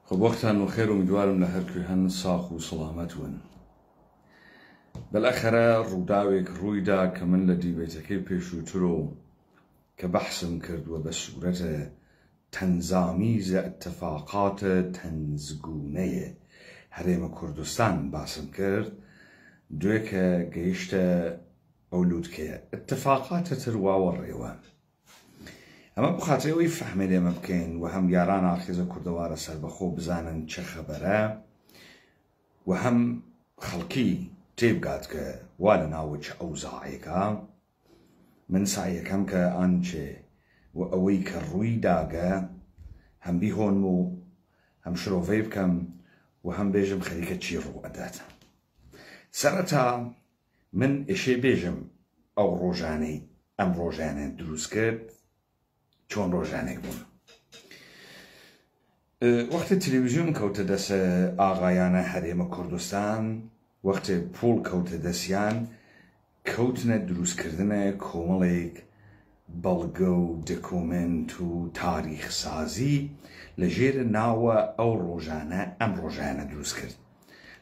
خب وقتان وخير ومدوارم لهركوی هن ساخ و سلامت ون. بالاخره روداویک رویدا که من لدی بیتکی پیشوترو که بحثم کرد و بصورت تنظامیز اتفاقات تنزگونه هریم کردستان باسم کرد دوی که گیشت اولود که اتفاقات تروا والريوان اما بخاطر اوی فهمه لما بکن و هم یاران آخیز کردوار سر بخو بزانن چه خبره و هم خلقی تیبگاد که والا ناوچ اوزاعی که من سعی کم که آنچه و اوی که روی داگه هم بیهون مو هم شروفی بکم و هم بیجم خلیکه چی رو اداتا سرطا من اشی بیجم او روزانه ام روزانه دروس کرد چون روزانه بون وقت تلویزیون کوت دست آقایان حریم کردستان وقت پول کوت دستیان کوتن دروس کردن کوملیک بلگو دکومنت و تاریخ سازی لجیر ناو او روزانه ام روزانه دروس کرد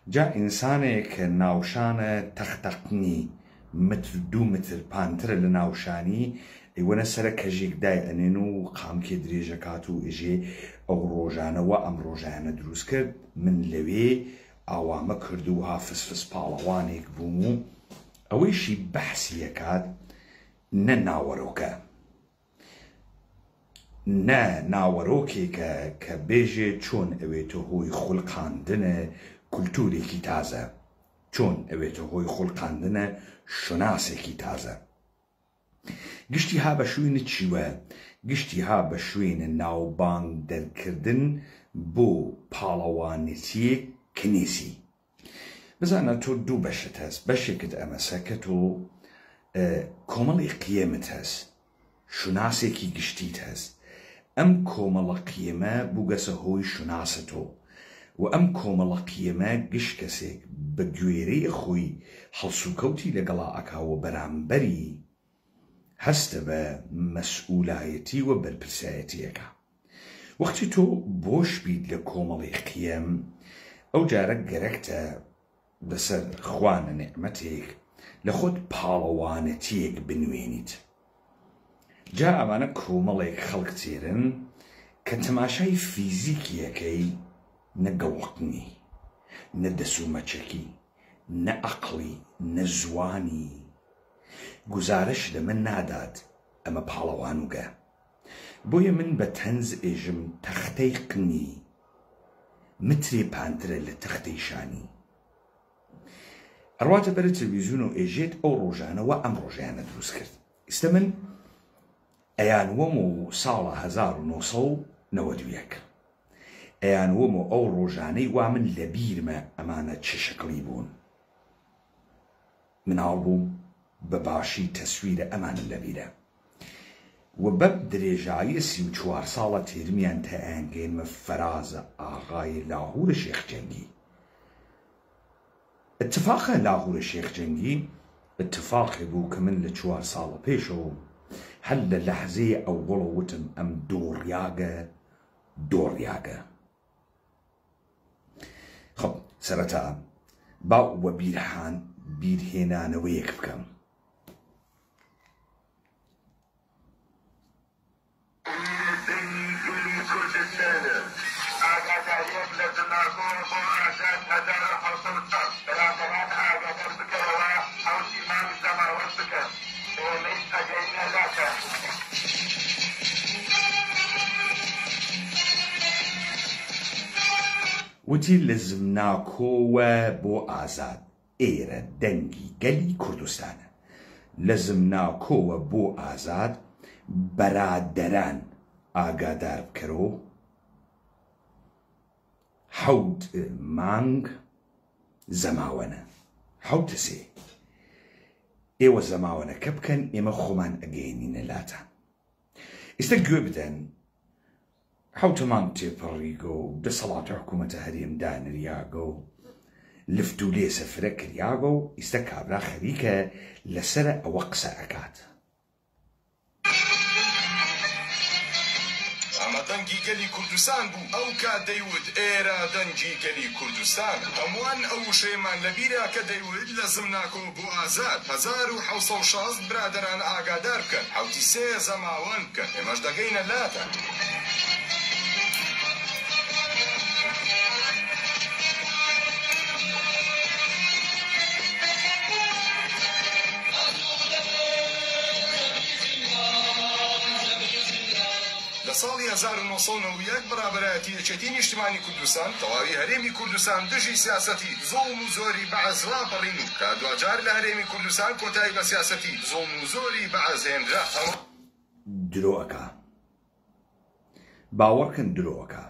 جا انسانه که ناوشانه تختقنی متر دو متر پانتر لناوشانی ایوانه سر کجیک دای انینو قام که دریجه کاتو ایجی او روزانه و ام روزانه دروس کرد من لوی اوامه کردوها فسفس پالوانیک بومو اویشی بحثی کات نه ناوروکه نه ناوروکی که بیجه چون اویتو هوی خلقاندن کلتوری کی تازه چون اویتو هوی خلقاندن شناسه کی تازه گشتی ها بشوین چیوه گشتی ها بشوین ناوبانگ درکردن بو پالوانیتی کنیسی بزانا تو دو بشت هست بشکت امسه که تو کومل قیمت هست شناسه کی گشتیت هست ام کومل قیمه بوگسه هوی شناسه تو و ام کومل قیمه گشت کسی بگویری خوی حلسوکوتی لگلا اکا و برانبری هست به مسئولایتی و برپرسایتی اکا وقتی تو بوش بید لکومل قیم او جارك گرکتا بسر خوان نعمتك لخود پالوانتيك بنوينيت جا امانا كومليك خلق تيرن كتماشاي فيزيكي كي نقوقني ندسومتشكي نأقلي نزواني گزارش ده من ناداد اما پالوانوگا بويا من بتنز اجم تختيقني متري باندرة لتختيشاني أروات برا تلفزيونو إيجيت أو روجانا وأم روجانا دروس كرت استمن أيان ومو صالة هزار ونوصل نودوياك أيان ومو أو روجاني ومن لبير ما أمانة شكلي بون من عربو بباشي تصوير أمان اللبيرة وبب دريجاي سيو چوار سالة تيرميان تأنجين مفراز آغاي لاهور الشيخ جنگي اتفاق لاهور الشيخ جنگي اتفاق بو كمن لچوار سالة بيشو هل لحظة أول وتم أم دور ياغا خب سرطا باو وبيرهان بيرهنان ويك بكم وتي لزمناكو بو آزاد ايرا دنگي قلي كردستان لزمناكو بو آزاد برادران آگادار بکرو حوت مانگ زماونا حوت سي ايوه زماونا كبكن اما خمان اگينين لاتا استقوي بدن حوت مانگ تيبريقو بصلاة حكومة هريم دان رياقو لفتو لي سفرك رياقو استكابرا خريكة لسرع وقسا اكات دەنگی گەلی کوردستان بوو ئەو کات دەیوت ئێرە دەنگی گەلی کوردستان هەمووان ئەو شێمان لەبیرا کە دەیوت لە زمناکۆ بۆ ئازاد 1760 برادران ئاگادار بکەن حوتی سێ زەماوەن بکەن ئێمەش دەگەینە لاتە ساڵی 1990 بەرابەرایەتی یەکێتی نیشتیمانی کوردستان تەواوی هەرێمی کوردستان دژی سیاسەتی زوڵم و زۆری بەعەز ڕاپەڕین و کە دوجار لە هەرێمی کوردستان کۆتایی بە سیاسەتی زوڵم و زۆری بەعەز هێنرا درۆەکە باوەڕکن درۆەکە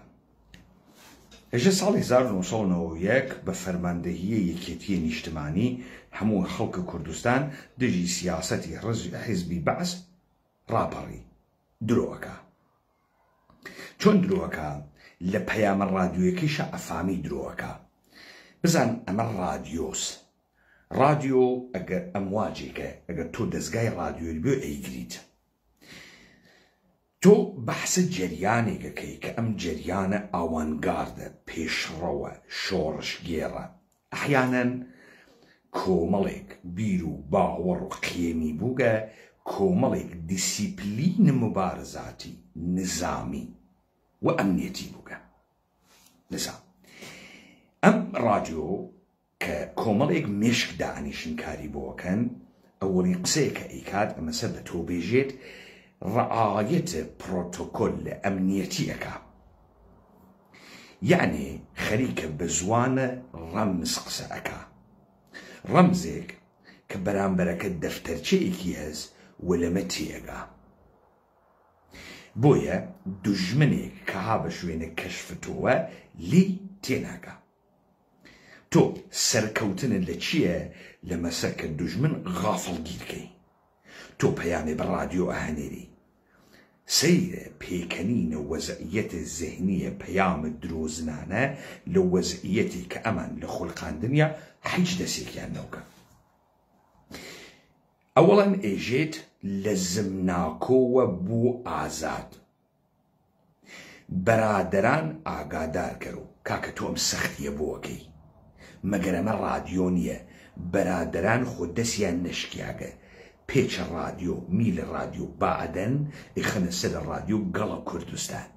هێژە ساڵی 1991 بە فەرماندەهیە یەکێتیە نیشتیمانی هەموو خەڵکە کوردستان دژی سیاسەتی حیزبی بەعەز ڕاپەڕی درۆەکە چۆن درۆەکە لە پەیامە ڕادیۆیەکەیشە ئەفامی درۆەکە بزان ئەمە ڕادیۆس ڕادیۆ ئەگەر ئەم واجێکە ئەگەر تۆ دەستگای ڕادیۆی بێ ئەیگریت تۆ بەحسە جەریانێکەکەی کە ئەم جەریانە ئاوانگاردە پێشڕەوە شۆڕش گێڕە ئەحیانەن کۆمەڵێک بیر و باوەڕ و قێمی بووگە کۆمەڵێک دیسیپلین مبارزاتی نظامی و ئەمنیەتی بووگە نظام ئەم ڕادیۆ کە کۆمەڵێک مێشک دائنیشنکاری بۆکەن ئەوەڵی قسەیەکە ئەیکات ئەمە سەر لە تۆ بێژێت ڕعایەتە پرۆتۆکۆل لە ئەمنیەتیەکە یعنی خەریکە بە زوانە ڕەمز قسە ئەکا ڕەمزێک کە بەرامبەرەکە دەفتەرچەیەکی هەز و لەمە تێگا بۆیە دوژمنێک کە ها بە شوێنە کەشفتۆوە لی تێناگا تۆ سەرکەوتنت لە چییە لە مەسەر کە دوژمن غافڵگیرکەی تۆ پەیامێ بە ڕادیۆ ئەهەنێری سەیرە پێکەنینە وەزعیەتە زەهنیە پەیامە درۆزنانە لە وەزعیەتی کە ئەمان لە خۆڵقاندنیا هیچ دەسێکیان نەوکە ئەوەڵەن ئێژێت لە زمناکۆوە بوو ئازاد بەرادەران ئاگادار کەرو کاکە تۆم سەختیە بۆکەی مەگەر ئەمە ڕادیۆ نییە بەرادەران خۆ دەستیان نەشکیاگە پێچە ڕادیۆ میلە ڕادیۆ باعدەن ئیخەنە سەر ڕادیۆ گەڵە کوردستان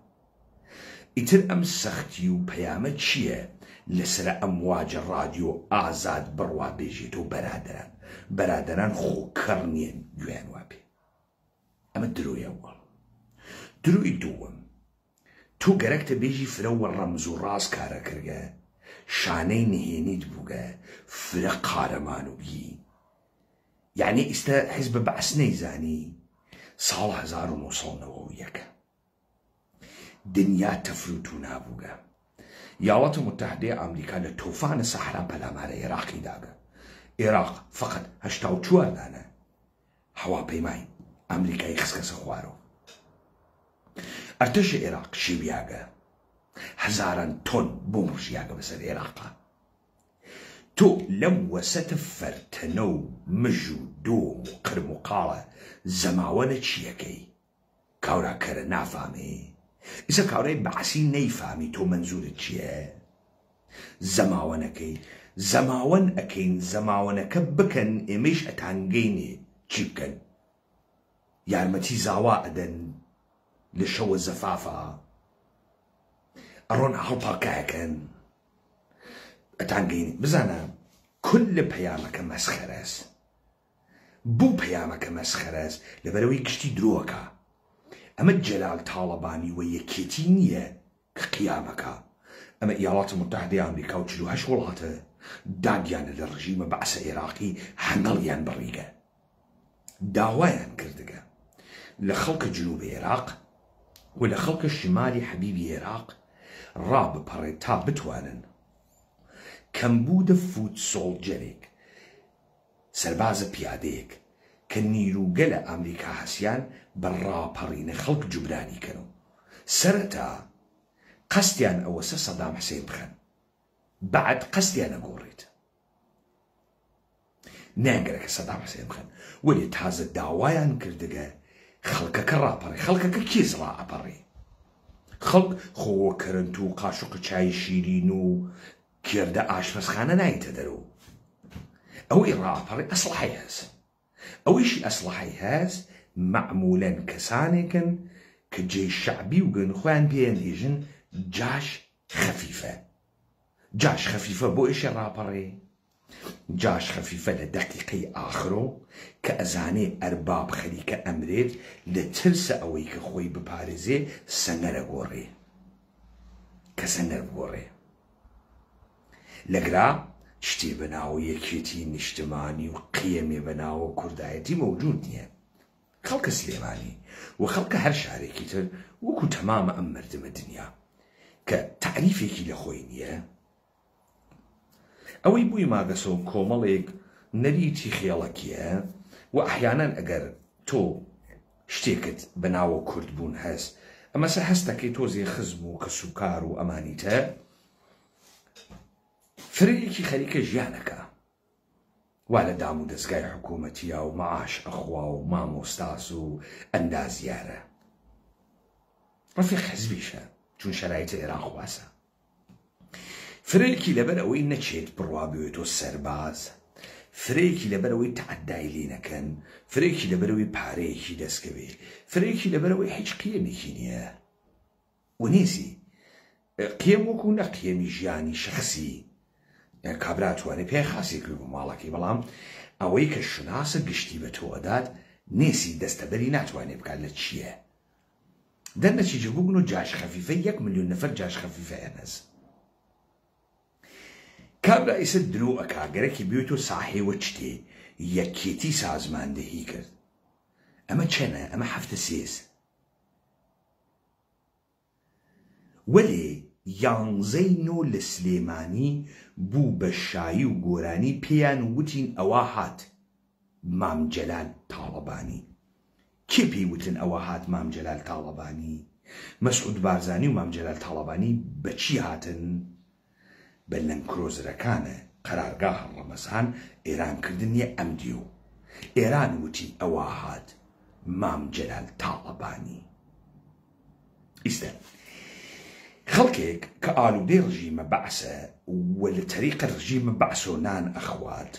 ئیتر ئەم سەختی و پەیامە چییە لەسرە ئەم واجە ڕادیۆ ئازاد بڕوا بێژێت و بەرادەران خۆکەڕ نیەن گوێیان وابێ ئەمە درۆیە وەڵ دروی دووەم تۆ گەرەکتە بێژی فرە وە ڕەمز و ڕاست کارە کردگە شانەی نهێنیت بووگە فرە قارەمان و بی یعنی ئیستا حیزب بەعەس نەیزانی ساڵ 1990 دنیا تەفروت و نابووگە یاڵەتە متحدەی ئەمریکا لە تۆفانە سەحرا پەلامارە عێراقی داگە عێراق فقط 84 دانە هەواپەیمای ئەمریکای خسکەسە خوارەوە ئەرتەشە عێراق شێویاگە هەزاران تۆن بۆمڕژیاگە بەسەر عێراقا تۆ لەم وەسەتە فەرتەنە و مژ و دۆم و قرم و قاڵە زەماوەنە چیەکەی کاوراکەرە نافامێ ئیسە کاورای بەعسی نەیفامی تۆ منزورت چییە زەماوەنەکەی زەماوەن ئەکەین زەماوەنەکە بکەن ئێمەش ئەتانگەینێ چی بکەن یارمەتی زاوا ئەدەن لە شەوە زەفافە ئەڕۆن هەڵپاکایەکەن ئەتانگەینێ بزانە کل لە پەیامەکە مەسخەرەس بوو پەیامەکە مەسخەرەس لەبەرەوەی گشتی درۆکە ئەمە جەلال تاڵەبانی و یەکێتی نییە کە قیامەکە ئەمە ئیاڵاتە متحدەی ئەمریکا و 48 وڵاتە دادیانە لە ڕژیمە بەعسە عێراقی هەنگەڵیان بڕیگە داوایان کردگە لە خەڵکە جنوبی عێراق و لە خەڵکە شمالی حەبیبی عێراق ڕابپەڕێت تا بتوانن کەمبوودە فوت سۆڵجەرێک سەربازە پیادەیەک کە نیروگە لە ئەمریکا هەسیان بە ڕاپەڕینە خەڵک جوبرانی کەن و سەرەتا قەستیان ئەوەسە سەدام حسێن بخەن بعد قەستیان نەگۆڕێت نەیانگەرەکە سەدام حسێن بخەن وەلی تازە داوایان کردگە خەڵکەکە ڕاپەڕێ خەڵکەکە کێز ڕائەپەڕێ خەڵک خۆوەکەرنت و قاشق چای شیرین و کێردە ئاشپەزخانە نایتە دەرەوە. ئەوەی ڕاپەڕی ئەسلحەی هەست. ئەوەیشی ئەسلحەی هەست معمولاً کەسانێکن کە جێی شەعبی وگن خۆیان پێیان دێژن جاش خەفیفە. جاش خەفیفە بۆ ئیشی ڕاپەڕێ. جاش خەفیفە لە دەقیقەی ئاخرۆ کە ئەزانێ ئەرباب خەریکە ئەمرێت لە ترسە ئەوەی کە خۆی بپارێزێ سەنگەرە گۆڕێ. کە سەنگەر بگۆڕێ. لەگرا شتێ بەناو یەکێتی نیشتمانی و قیەمێ بەناوە کوردایەتی مەوجود نییە. خەڵکە سلێمانی و خەڵکە هەر شارێکی تر وەکو تەمامە ئەم مردمە دنیا کە تعریفێکی لە خۆی نییە. ئەوەی بووی ماگەسۆ کۆمەڵێک نەریتی خێڵەکیە و ئەحیانەن ئەگەر تۆ شتێکت بەناوە کوردبوون هەست ئەمەسە هەستەکەی تۆزێ خزم و کە سوکار و ئەمانیتە فرەیەکی خەریکە ژیانەکە وا لە دام و دەستگای حکوومەتیە و مەعاش ئەخوا و مامۆستاس و ئەندازیارە. ڕەفیق حزبیشە چون شەرایطە ئێران خواسە. فرەیەکی لەبەر ئەوەی نەچێت بڕوا بێتۆ سەرباز، فرەیەکی لەبەر ئەوەی تەعەدای لێ نەکەن، فرەیەکی لەبەر ئەوەی پارەیەکی دەستکەوێ، فرەیەکی لەبەر ئەوەی هیچ قیەمێکی نییە. و نێزی قیەم وەکو نە قیەمی ژیانی شەخسی کابرا توانێت پێی خاسی کرد بۆ ماڵەکەی، بەڵام ئەوەی کە شناسە گشتی بە تۆ ئەدات نێسی دەستەبەری ناتوانێت بکات لە چییە. دەرنەچیجە بووبن و جاش خەفیفە 1 ملیۆن نەفەر جاش خەفیفە ئەنەس. کابرا ئیسە درۆ ئەکا گەرەکی بێتۆ ساحێوە چتێ یەکێتی سازماندەهی کرد. ئەمە چەنە؟ ئەمە 7 وەلێ 11 لە سلێمانی بوو بە شایی و گۆرانی پێیان وتین ئەوە هات مام جەلال تاڵەبانی. کێ پێی وتن ئەوە هات مام جەلال تاڵەبانی؟ مەسعود بارزانی و مام جەلال تاڵەبانی بەچی هاتن؟ بە لەنکرۆزرەکانە قەرارگا هەڵڕەمەزان ئێرانکردنیە ئەم دیو. ئێران وتی ئەوە هات مام جەلال تاڵەبانی. ئیستا خەڵکێک کە ئالوودەی ڕژیمە بەعسە و لە تەریقە ڕژیمە بەعس و نان ئەخوات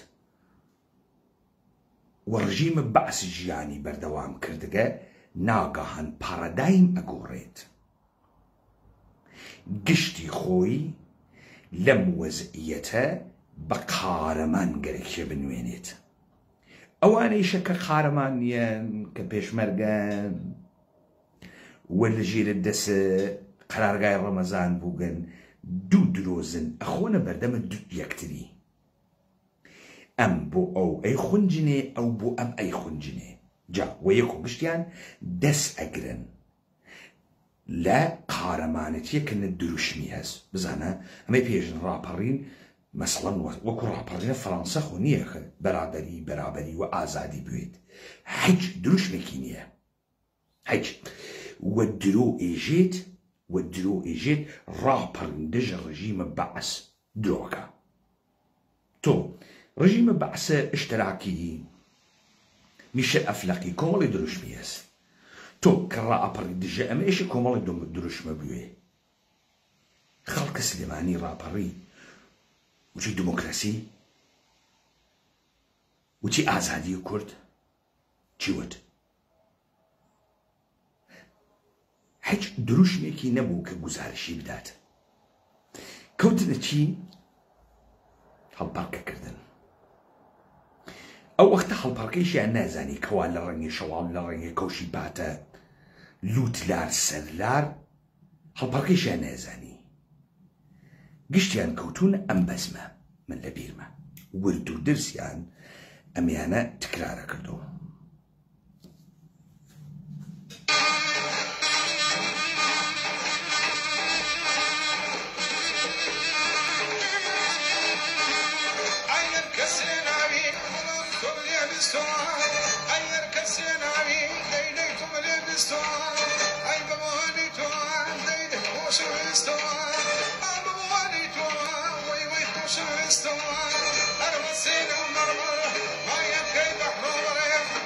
و ڕژیمە بەعس ژیانی بەردەوام کردگە ناگەهان پارەدایم ئەگۆڕێت. گشتی خۆی لەم وەزعیەتە بە قارەمان گەرەکیە بنوێنێت. ئەوانەیشە کە قارەمان نیەن کە پێشمەرگەن و لە ژێرە دەسە قەرارگای ڕەمەزان بووگەن دوو درۆزن ئەخۆنە بەردەمە یەکتری. ئەم بۆ ئەو ئەی خونجنێ ئەو بۆ ئەم ئەی خونجنێ. جا وە یەک و گشتیان دەست ئەگرن لە قارەمانەتیە کە نە دروشمی هەست. بزانە ئەمەی پێژن ڕاپەڕین مەسەڵەن وەکو ڕاپەڕینە فەڕەنسە خۆ نییە بەرادەری بەرابەری و ئازادی بوێت. هیچ دروشمێکی نییە. هیچ وە درۆ ئێژێت و درۆ ئێژێت ڕاپەڕیندەژە ڕژیمە بەعس درۆکە. تۆ ڕژیمە بەعسە ئشتراکی میشە ئەفلەقی کۆمەڵی دروشمی هەست. تۆ کە ڕائەپەڕیندژە ئەمە ئێشە کۆمەڵی دروشمە بوێ. خەڵکە سلێمانی ڕاپەڕی وچی دموکراسی وچی ئازادی و کورد چی وت؟ هیچ دروشمێکی نەبوو کە گوزارشی بدات. کەوتنە چی؟ هەڵپەڕکەکردن. ئەو وەختە هەڵپەڕکەیشیان نازانی کەوا لە ڕەنگی شەواڵ لە ڕەنگی کەوشی باتە لوتلار سەرلار هەڵپەڕکەیشیان نازانی. گشتیان کەوتون ئەم بەزمە من لە بیرمە ورد و درسیان ئەمیانە تکرارە کردەوە. أنا مسينا مرمى ما يبكي بحر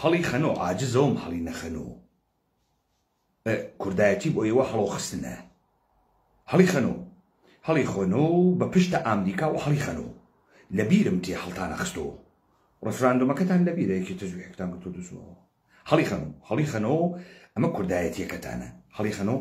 هەڵی خەنۆ عاجزەوەم هەڵی نەخەنۆ کوردایەتی بۆ ئێوە هەڵۆ خستنە هەڵی خەنۆ هەڵی خۆنۆ بە پشتە ئامریکا و هەڵی خەنۆ لەبیرم تێ هەڵتانە خستۆ ڕفراندۆمەکەتان لەبیرە یەکی تەجویحێکتان کردۆ دووسەوە هەڵی خەنۆ ئەمە کوردایەتیەکەتانە هەڵی خەنۆ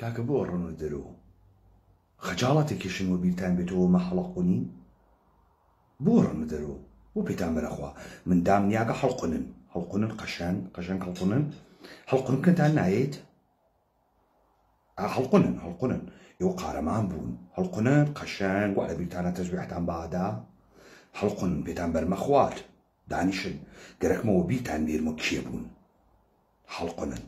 کاکە بۆ ڕۆنە دەرەوە خەجاڵەتێکیشن و بیرتان بێتەوە مە هەڵەقونی بۆ ڕۆنە دەرەوە بۆ پێتان بەرەخوا من دامنیاگە هەڵقونن قەشەنگ هەڵقونکەتان نایێت هەڵقونن ئێوە قارەمان بوون هەڵقونن قەشەنگ وا لە بیرتانە تەزویحتان بادا هەڵقونن پێتان بەرمە خوارد دانیشن گەرەکمەوە بیرتان بێرمە کێ بوون هەڵقونن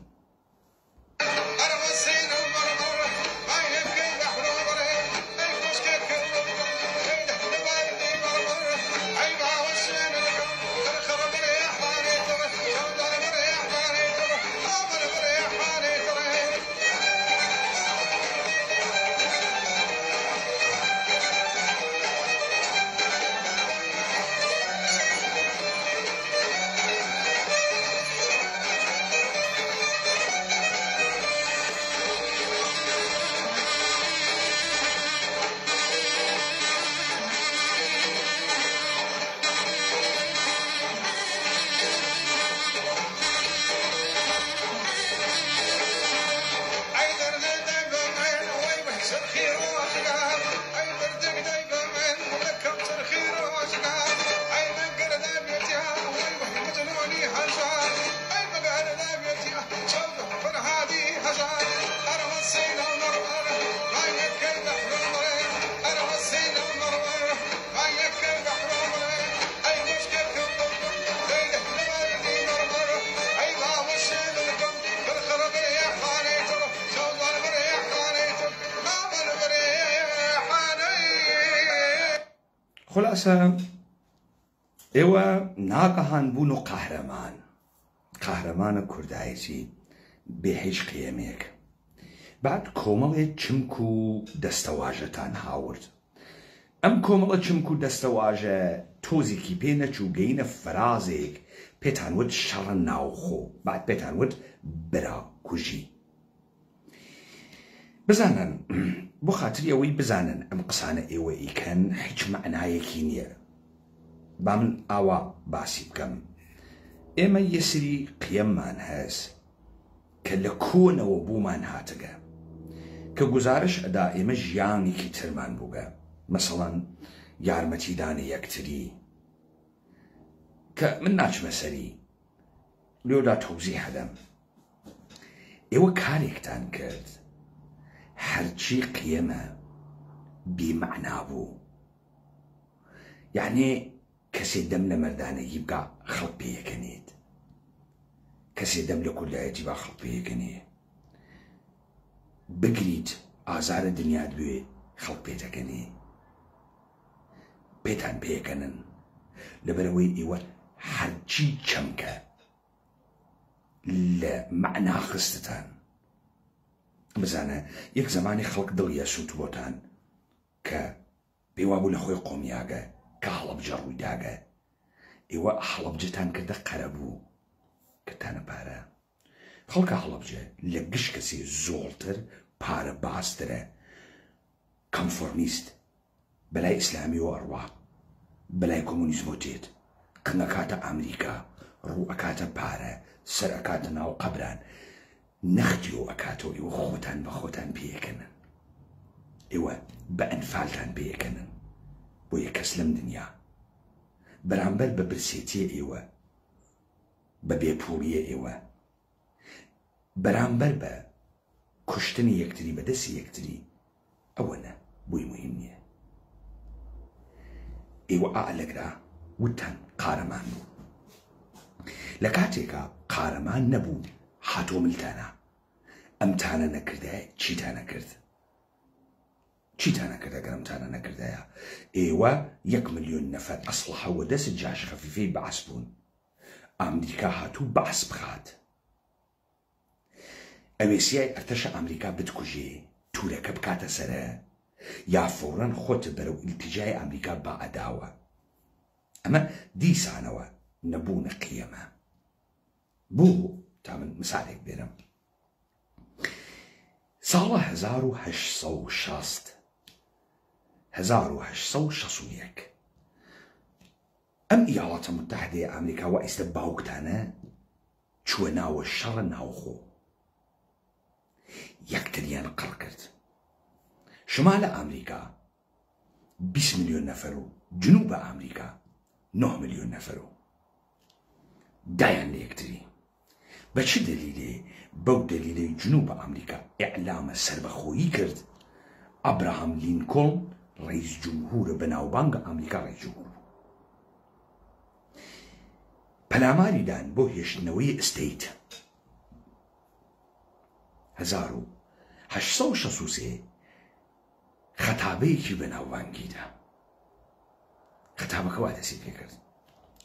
خلاصە ئێوە ناگەهان بوون و قاهرەمانە کوردایەتی بێ هیچ قیەمێک بعد کۆمەڵێ چمک و دەستەواژەتان هاورد ئەم کۆمەڵە چمک و دەستەواژە تۆزێکی پێ نەچوو گەینە فەرازێک پێتان وت شەڕە ناوخۆ بعد پێتان وت برا کوژی بزانن بۆ خاتری ئەوەی بزانن ئەم قسانە ئێوە ئیکەن هیچ معنایەکی نییە. با من ئاوا باسی بکەم. ئێمە یەسری قیەممان هەست کە لە کۆنەوە بوومان هاتەگە کە گزارش ئەدا ئێمە ژیانێکی ترمان بووگە، مەسەڵەن یارمەتیدانی یەکتری کە من ناچمە سەری لێودا تەوزیح هەدەم. ئێوە کارێکتان کرد هەرچی قیەمە بێمەعنا بوو، یعنی کەسێ دەم لە مەردانەیی بگا خەڵک پێیەکەنێت، کەسێ دەم لە کوردایەتی با خەڵک پێیەکەنێ، بگریت ئازارە دنیات بوێ خەڵک پێتەکەنێ، پێتان پێیەکەنن لەبەرەوەی ئێوە هەرچی چەمکە لە مەعنا خستتان. بزانە یەک زمانی خەڵک دڵیە سووت بۆتان کە پێوا بوو لە خۆی قۆمیاگە کە هەڵەبجە ڕوویداگە، ئێوە هەڵەبجەتان کردە قەرە بوو کەتانە پارە. خەڵکە هەڵەبجە لە گشت کەسی زۆڵتر پارە باشترە، کەنفۆرمیست بەلای ئیسلامی و ئەڕوا بەلای کۆمونیزم و تێت قنەکاتە ئەمریکا، ڕوو ئەکاتە پارە، سەر ئەکاتە ناو قەبران، نەختی و ئەکاتەوە ئێوە خۆتان بە خۆتان پێیەکەنن، ئێوە بە ئەنفالتان پێیەکەنن بۆ یەک کەس لەم دنیا بەرامبەر بە برسێتیە ئێوە، بە بێپوڵیە ئێوە، بەرامبەر بە کوشتنی یەکتری بەدەستی یەکتری، ئەوە نە بۆی مهم نییە. ئێوە ئالەگرا وتان قارەمان بوو، لە کاتێکە قارەمان نەبوو هاتۆ ملتانە، ئەمتانە نەکردایە چیتانە کرد؟ چیتانە کرد ئەگەر ئەمتانە نەکردایە؟ ئێوە 1 ملیۆن نەفەر ئەسلحە و دەست جاش خەفیفەی بەعس بوون، ئەمریکا هاتوو بەعس بخات، ئەوێسیای ئەرتەشە ئەمریکا بتکوژێ، تورەکە بکاتە سەرە، یا فۆرەن خۆت بەرەو ئیلتیجای ئەمریکا با ئەداوە. ئەمە دیسانەوە نەبوونە قیەمە بوو. تا من مثالێک بێنم. ساڵە 1861 ئەم ئیاڵاتە متحدەی ئەمریکا وە ئێستا باوکتانە چووە ناوە شەڕە ناوخۆ، یەکتریان قڕ کرد. شمالە ئەمریکا 20 ملیۆن نەفەر و جنوبە ئەمریکا 9 ملیۆن نەفەر و دایان لە یەکتری. بە چ دلیلێ؟ بەو دلیلەی جنوبە ئەمریکا ئیعلامە سربەخۆیی کرد، ئەبراهام لینکۆڵن ڕئیس جمهورە بەناوبانگە ئەمریکا ڕئیس جمهور بوو، پەلاماریدان بۆ هێشتنەوەی ئستەیت. 1863 خەتابەیەکی بەناوبانگیدا، خەتابەکە وا دەستی پێ کرد.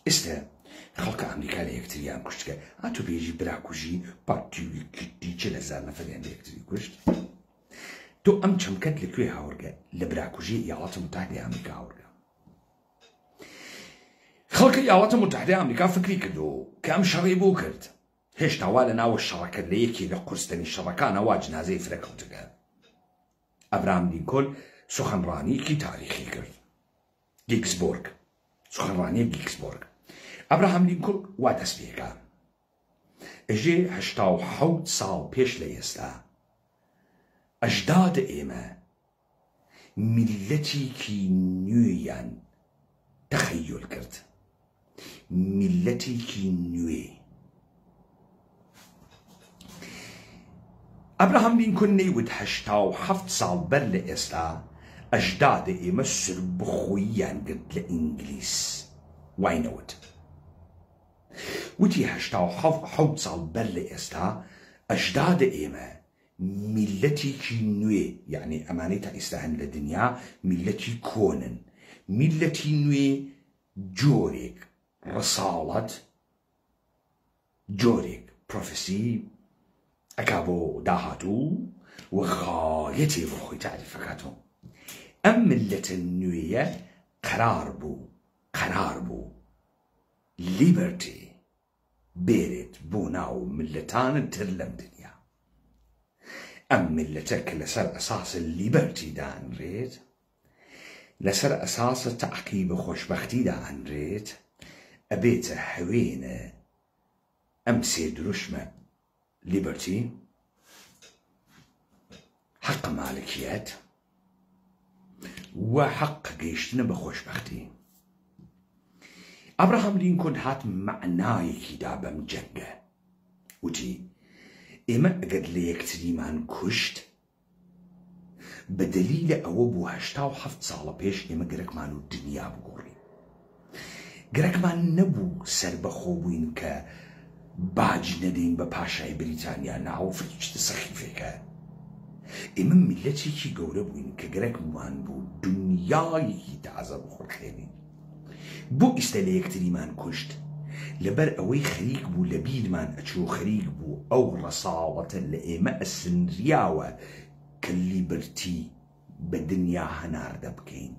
ئێستا خەڵکە ئەمریکا لە یەکتریان کوشتکە، ئاتۆ بێژی براکوژی پارتیوی کردی 40,000 نەفەریان لە یەکتری کوشت. تۆ ئەم چەمکەت لەکوێ هاوڕگە؟ لە براکوژی ئیاڵاتە متحدەی ئەمریکا هاوڕگە. خەڵکە ئیاڵاتە متحدەی ئەمریکا فکری کردو کە ئەم شەڕی بۆ کرد، هێشتا وا لە ناوە شەڕەکە لە یەکی لە قورستنی شەڕەکانەوە جنازەی فرەکەوتەکە. ئەبراهام لینکۆڵن سخەنڕانیەکی تاریخی کرد، گیکسبۆرگ، سخەنڕانیە گیکسبۆرگ. ئەبراهام لینکۆڵن وا دەست پێکا ئەژێ 87 ساڵ پێش لە ئێستا ئەژدادە ئێمە میلەتێکی نوێیان تەخەیۆل کرد، میلەتێکی نوێ. ئەبراهام لینکۆڵن نەیوت 87 ساڵ بەر لە ئێستا ئەژدادە ئێمە سربەخۆییان کرد لە ئینگلیس، وای نەوت. وتی 87 ساڵ بەر لە ئێستا ئەژدادە ئێمە میلەتێکی نوێ، یعنی ئەمانەی تا ئێستا هەن لە دنیا میلەتی کۆنن، میلەتی نوێ، جۆرێک ڕساڵەت، جۆرێک پرۆفسی ئەکا بۆ داهاتوو و غایەتی بۆ خۆی تعریفەکاتەوە. ئەم ملەتە نوێیە قەرار بوو لیبەرتی بێرێت بۆ ناو ملەتانە تر لەم دنیا. ئەم ملەتە کە لەسەر ئەساسە لیبەرتی دانرێت، لەسەر ئەساسە تەعقیب خۆشبەختی دانرێت، ئەبێتە هەوێنە ئەم سێ دروشمە لیبەرتی، حەق مالکیەت و حەق گەیشتنە بە خۆشبەختی. ئابراهام لینکۆن هات معنایەکیدا بەم جەنگە، وتی ئێمە ئەگەر لە یەکتریمان کوشت بە دەلیلە ئەوە بوو 87 ساڵە پێش ئێمە گەرەکمان و دنیا بگۆڕین. گەرەکمان نەبوو سەربەخۆ بووین کە باج نەدەین بە پاشای بریتانیا ناو فریشتە سەخیفێکە. ئێمە میلەتێکی گەورە بووین کە گەرەکمان بوو دنیایەکی تازە بخۆڕخێنین. بۆ ئیستا لە یەکتریمان کوشت لەبەر ئەوەی خەریک بوو لە بیرمان ئەچوو، خەریک بوو ئەو ڕەساوەتە لە ئێمە ئەسنریاوە کە لیبەرتی بە دنیا هەناردە بکەین.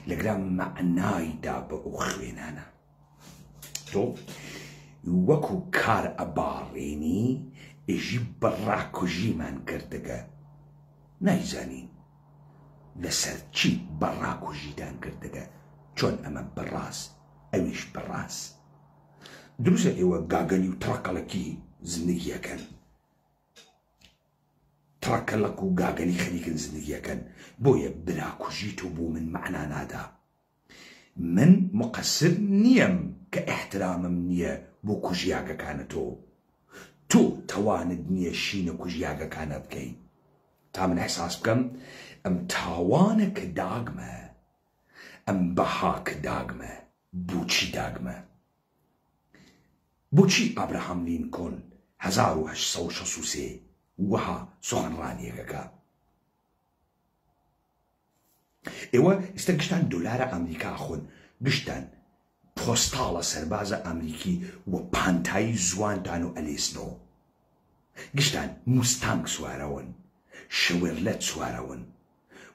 لەگرا معنایدا بە ئەو خوێنانە تۆ وەکو کار ئەباڕێنی ئێژی بەڕاکوژیمان کردەگە، نایزانین لەسەر چی بەڕاکوژیدان کردەگە، چۆن ئەمە بەڕاست ئەویش بەڕاست. دروستە ئێوە گاگەلی و تڕەکەڵەکی زندگیەکەن، تڕەکەڵەک و گاگەلی خەریکن زندگیەکەن، بۆیە براکوژی تۆ بوو من معنا نادا. من مقصر نییەم کە ئەحترامم نییە بۆ کوژیاگەکانە تۆ تەوانت نییە شینە کوژیاگەکانە بکەین تا من ئەحساس بکەم ئەم تاوانە کە داگمە، ئەم بەها کە داگمە، بۆچی داگمە؟ بۆچی ئابراهام لینکۆن 1863 وەها سخنڕانیەکەکە؟ ئێوە ئێستا گشتان دۆلارە ئەمریکا خۆن، گشتان پۆستاڵە سەربازە ئەمریکی و پانتایی زوانتان و ئەلێسنەوە، گشتان موستانگ سوارەون، شەوێرلەت سوارەون،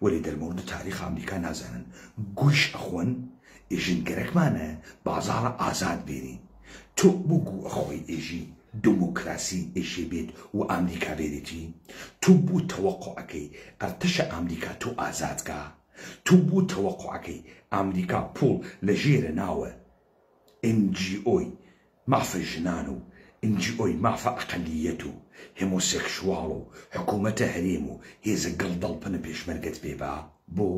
وەلی دەرمەوردە تاریخ ئەمریکا نازانن گوش ئەخۆن ئێژنگەرەکمانە بازاڕە ئازاد بێنین. تۆ بگو ئەخۆی ئێژی دموکراسی ئێشێ بێت و ئەمریکا بێرێتی، تۆ بوو تەوەقعەکەی ئەرتەشە ئەمریکا تۆ ئازادکە، تۆ بوو تەوەقعەکەی ئەمریکا پوڵ لە ژێرە ناوە NGOی مافە ژنان و NGOی مافە ئەقەلیەت و هێمۆسێکشواڵ و حکوومەتە هەرێم و هێزە گڵدەڵپنە پێشمەرگەت پێبا. بۆ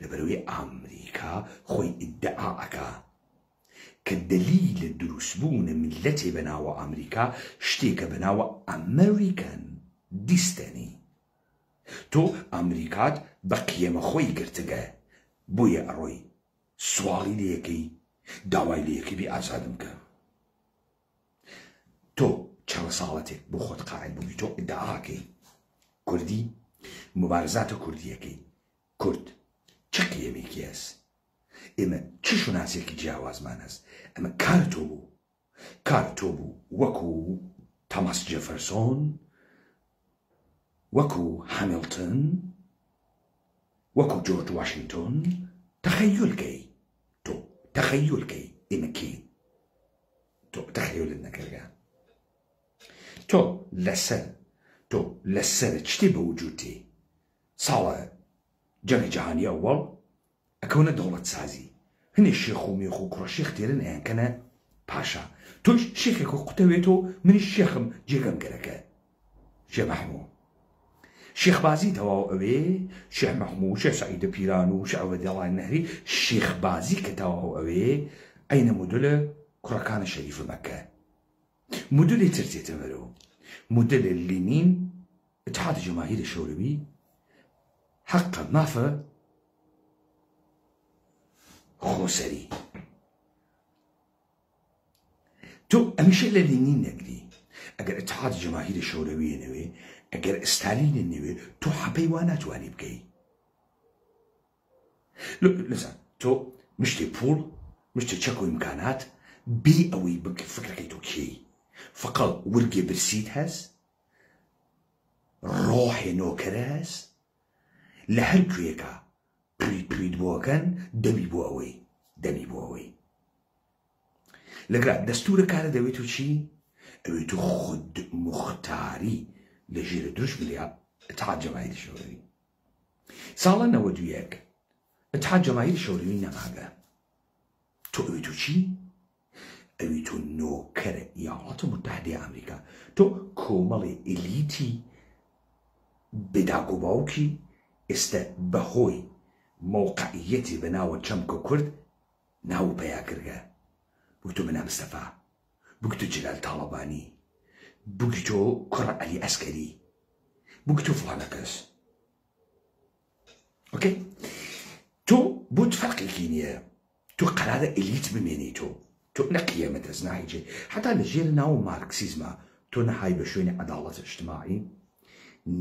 لەبەرەوەی ئەمریکا خۆی ئیدعاەکە کە دەلیلە دروستبوونە میلەتێ بەناوە ئەمریکا شتێکە بەناوە ئەمریکان دیستەنی. تۆ ئەمریکات بە قیەمە خۆی گرتگە، بۆیە ئەڕۆی سواڵی لەیەکەی داوای لەیەکی بێ ئازادم کە. تۆ چەڕە ساڵەتێک بۆ خۆت قاعد بووی، تۆ ئیدعاکەی کوردی مبارزاتە کوردیەکەی، کورد چه قیەمێکی هەست؟ ئێمە چ شوناسێکی جیاوازمان هەست؟ ئەمە کار تۆ بوو وەکو تۆماس جەفەرسۆن، وەکو هەمیلتن، وەکو جۆرج واشنگتۆن تەخەیولکەی، تۆ تەخەیولکەی، ئێمە کێ؟ تۆ تەخەیولت نەکردگە. تۆ لەسەر چتێ بە وجودێ ساڵە جەنگی جەهانی ئەوەڵ ئەکەونە دەوڵەت سازی، هەنێ شێخ و مێخ و کوڕە شێخ تێرن ئەیانکەنە پاشا، تۆش شێخێک و قوتەوێتەوە، منیش شێخم جێگەم گەرەکە شێخ مەحموود، شێخبازی تەواو ئەوێ، شێخ مەحموود، شێخ سەعیدە پیران و شێخ عەبدەڵای نەهری، شێخبازی کە تەواو ئەوێ ئەینە مودولە کوڕەکانە شەریف مەکە. مودولێ تر تێتە بەرەوە، مودولە لێنین اتحاد جماهیر شوروی حەقە مافە خۆسەری. تۆ ئەمیشە لە لێنین نەگری، ئەگەر اتحاد جماهیر شورویە نەوێ، ئەگەر ئستالینە نەوێ، تۆ حەپەی وا ناتوانی بکەی. لەسان تۆ مشتێ پوڵ، مشتێ چەک و ئیمکانات بێ ئەوەی فکرەکەی تۆ کێی، فقط ورگێ برسیت هەست، ڕۆحێ نۆکەرە هەست، لە هەر کوێکە پرید بۆکەن دەمی بۆ ئەوەی لەگرا دەستورە کارە دەوێت و چی؟ ئەوێت و خود مختاری لجير دروش مليا اتحاد جماهير الشوروي ساڵە 91 اتحاد جماهير الشوروي نەماگە تۆ ئەوی تۆ چی؟ ئەوی تۆ نۆکەرە ئیاڵاتە متحدەی ئەمریکا تۆ کۆمەڵی ئیلیتی بێداگ و باوکی ئێستا بەهۆی موقعیەتی بەناوە چەمکە کورد ناو پەیا کردگە بووی تۆ بنا مستەفا بووی تۆ جلال تاڵەبانی بووی تۆ کوڕە عەلی ئەسکەری بووی تۆ فڵانە کەس اوكي تو بوت فرقي نییە تو قرارە ئلیت بمێنی تۆ نەقیە مەدرس ناهیجێ حتا لە ژێر ناو مارکسیزمە تۆ نەهای بە شوێنی عەداڵەتە اجتماعی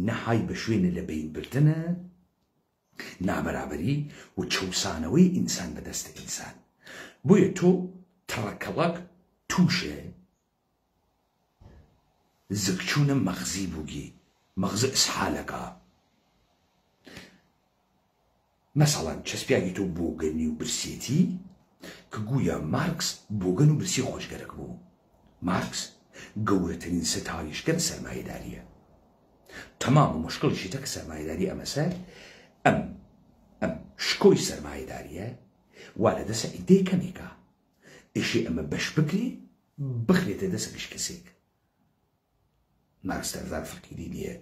نەهای بە شوێنە لە بین بردنە نابەرابەری و چەوسانەوەی ئینسان بەدەستە ئینسان بۆیە تۆ تەڕەکەڵک تووشێ زگچوونە مەغزی بووگی مەغزە ئسحالەکە مثلا چەسپیاگی تۆ بۆگەنی و برسێتی کە گویا مارکس بۆگەن و برسی خۆشگەرەک بوو مارکس گەورەترین ستایشگەر سەرمایەداریە تەمام و مشکڵیشی تەکە سەرمایەداری ئەمەسەر ئەم شکۆی سەرمایەداریە وا لە دەسە ئیدەی کەمێکە ئیشی ئەمە بەش بکرێ بخرێتە دەسە گشت کەسێک مارکس تەرزار فەقیری نییە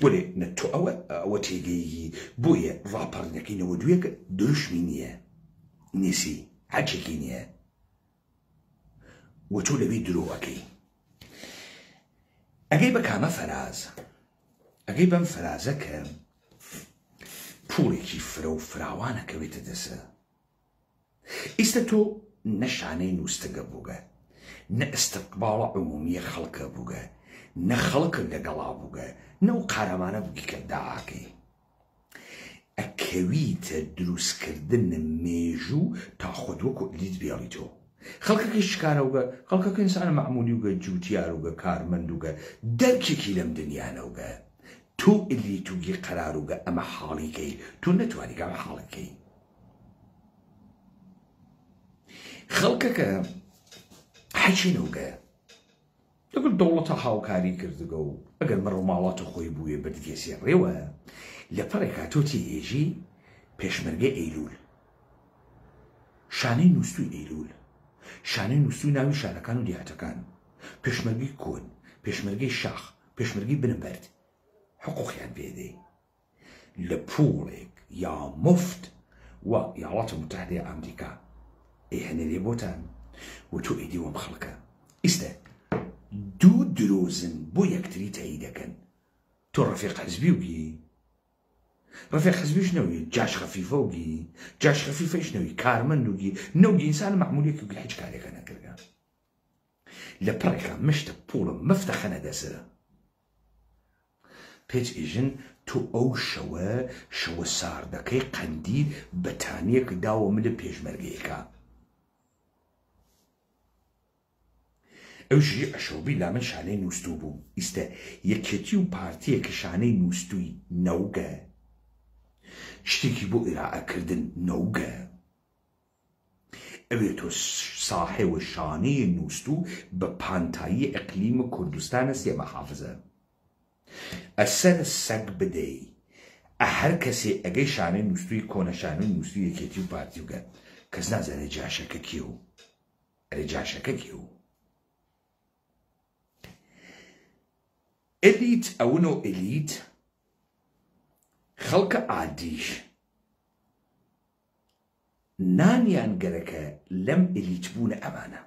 ولی نە تۆ ئەوە تێگەیی بۆیە ڕاپەڕنەکەینەوە دوێکە دروشمی نییە نیسی حەجێکی نییە و تۆ لەوێ درۆوەکەی ئەگەی بە کامە فەراز ئەگەی بەم فەرازە کە پوڵێکی فرە و فراوانەکەوێتە دەسە ئیستە تۆ نە شانەی نووسەگە بووگە نە ئەستقباڵە عمومیە خەڵکە بووگە نە خەڵکە لەگەڵا بووگە نەو قارەمانە بووگی کە داعاکەی ئەکەویتە دروستکردنە مێژوو تا خۆت وەکو ئلیت بێڵی تۆ خەڵکەکەی شکارەوگە خەڵکەکە ئینسانە مەعمولی وگە جوتیاروگە کارمەندوگە دەرکێکی لەم دنیانەوگە تۆ ئلیتوگی قەراروگە ئەمە حاڵیکەی تۆ نەتوانیگە ئەمە حاڵەکەی خەڵکەکە حەچینەوگە لەگەڵ دەوڵەتە هاوکاری کردگە و ئەگەر مەڕۆماڵاتە خۆی بووێ بەدگێسی ڕێوە لە پەڕێکا تۆ تێهێژی پێشمەرگەی ئەیلول شانەی نووسوی ئەیلول شانەی نووسوی ناوی شارەکان و دیهاتەکان پێشمەرگەی کۆن پێشمەرگەی شاخ پێشمەرگەی بنەبەرد حقوقیان پێدەی لە پوڵێک یا مفت و ئیاڵاتە متحدەی ئەمریکا ئەیهەنێرێ بۆتان و تۆ ئەیدی وەم خەڵکە ئیستە دوو درۆزن بۆ یەکتری تایی دەکەن تۆ ڕەفیق حەزبی وگی ڕەفیق حەزبیش نەوی جاش خەفیفە وگی جاش خەفیفەش نەوی کارمەند وگی نەوگی ئینسان مەعمولیەکی وگی هیچ کارێکە نەکردگە لە پڕێکە مشتە پوڵم مەفتە خەنە دەسە پێچ ئیژن تۆ ئەو شەوە ساردەکەی قەندیل بەتانیەک داوە ملە پێشمەرگەیەکە ئەوژی ئەشۆبی لا من شانەی نووسوو بوو ئیستە یەکێتی و پارتیەکە شانەی نووسوی نەوگە شتێکی بۆ ئێراعەکردن نەوگە ئەوێ تۆ ساحێوە شانەی نووسوو بە پانتایی ئەقلیمە کوردستانە سێ مەحافزە ئەسەر سەگ بدەی هەر کەسێ ئەگەی شانەی نووسوی کۆنە شانەی نووسوی یەکێتی و پارتی وگە کەس نازانێت جاشەکە کێ و ئەرێ جاشەکە کێ و ئەلیت ئەونۆ ئەلیت خەڵکە ئادیش نانیان گەرەکە لەم ئەلیت بوونە ئەمانە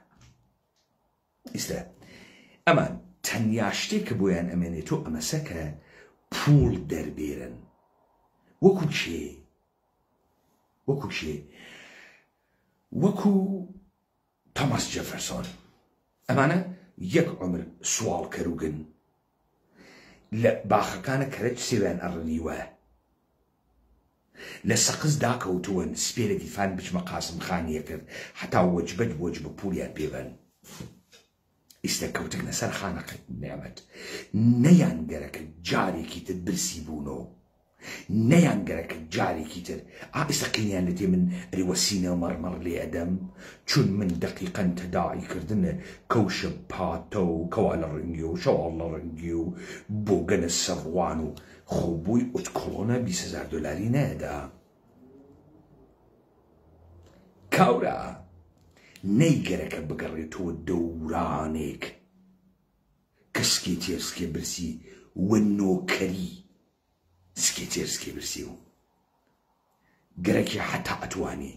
ئیستە ئەمان تەنیا شتێککە بۆیان ئەمێنێتۆ ئەمەسەکە پوڵ دەربێرن وەکو چێ وەکو تۆماس جەفەرسۆن ئەمانە یەک عومر سوال کەروگن لە باخەکانە کەرەج سێویان ئەڕنیوە لە سەقز داکەوتووەن سپێرە دیفان بچمە قاسم خانیە کرد حتا وەجبە پولیان پێبەن ئیستە کەوتنە سەر خانەقەت نێمەت نەیان گەرەکە جارێکی تر برسی بوونەوە نەیانگەرەکە جارێکی تر ئێستا قینیان لە دێ من ریوەسینە مەڕمەڕ لێ ئەدەم چون من دقیقەن تەداعیکردنە کەوشە پاتە و کەوا لە ڕنگی و شەواڵ لە ڕنگی و بۆ گەنە سەڕوان و خۆبووی ئۆتکۆڵۆنە 20,000 دۆلاری نەیەدا کاورە نەیگەرەکە بگەڕێتەوە دەورانێک کەسکێ تێرسکێ برسی وە نۆکەری سکێ تێرسکێ برسی و گەرەکی حتا ئەتوانێ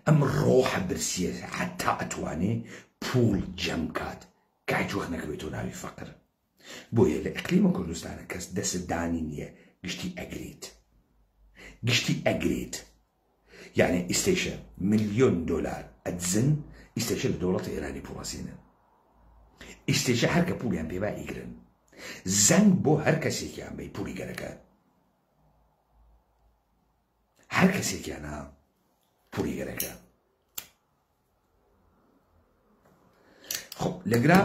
ئەم ڕۆحە برسیە حتا ئەتوانێ پوڵ جەم کات کە هیچ وەخت نەکەوێتەوە ناوی فەقر بۆیە لە ئیقلیمە کوردستانە کەس دەستدانی نییە گشتی ئەگرێت یعنی ئیستێشە ملیۆن دۆلار ئەدزن ئیستێشە لە دەوڵەتە ئێرانی پوڵەسینە ئیستێشە هەر کە پوڵیان پێ با ئیگرن زەنگ بۆ هەر کەسێکیان بەی پوڵی گەرەکە هەر کەسێکیانە پوڵی گەرەکە خب لەگرا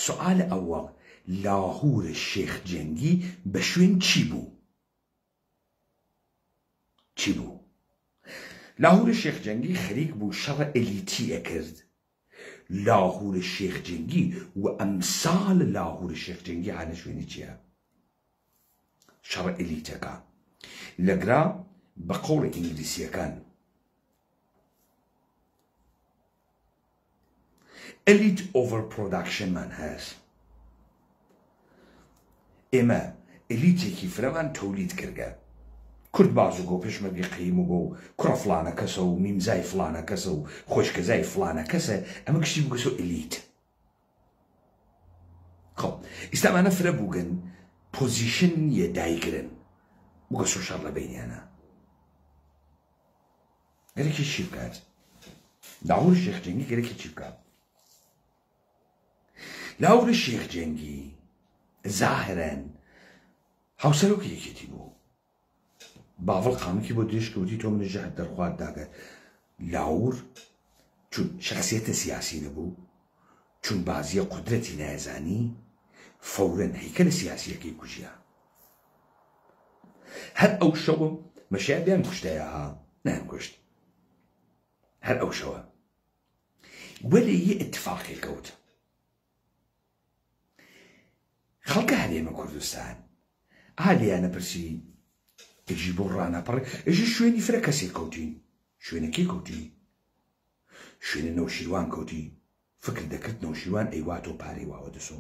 سوال ئەوە لاهور شێخ جەنگی بە شوێن چی بوو لاهور شێخ جەنگی خەریک بوو شەڕە ئەلیتی ئەکرد لاهور شێخ جەنگی و ئەمسال لاهور شێخ جەنگی هانە شوێنی چییە شەڕە ئەلیتەکە لەگرا بە قەوڵی ئینگلیسیەکان ئەلیت ئۆڤەر پرۆداکشنمان هەست ئێمە ئەلیتێکی فرەمان تەولید کردە کورد بازوگۆ پێشمەرگی قەیم و بۆ کوڕە فڵانە کەسە و میمزای فڵانە کەسە و خۆشکەزای فڵانە کەسە ئەمە گشتی بگەسۆ ئەلیت خۆ ئێستامانە فرە بووگن پۆزیشن نیە دایگرن بگەسۆ شەڕ لە بینیانە گەرەکی چی بکات لاهور شێخ جەنگی گەرەکی چی بکات لاهور شێخ جەنگی ظاهرەن هاوسەرۆکی یەکێتی بوو باڤڵ قامکی بۆ درێژکەوتی تۆ منە ژەهت دەرخوات داگە لاور چون شخصیەتە سیاسی نەبوو چون بازیە قودرەتی نایزانی فەورەن هەیکەلە سیاسیەکەی کوژیە هەر ئەو شەوە مەشایە بیان کوشتایە نایان کوشت هەر ئەو شەوە وەلێ یە ئیتفاقێک کەوت خەڵکە هەرێمە کوردستان لێیانە پرسی ئێژی بۆ ڕانەپەڕێ ئێژی شوێنی فرە کەسێک کەوتین شوێنەکەی کەوتی شوێنە نەوشیروان کەوتی فکر دەکرد نەوشیروان ئەیواتۆ پارەی واوە دەسۆ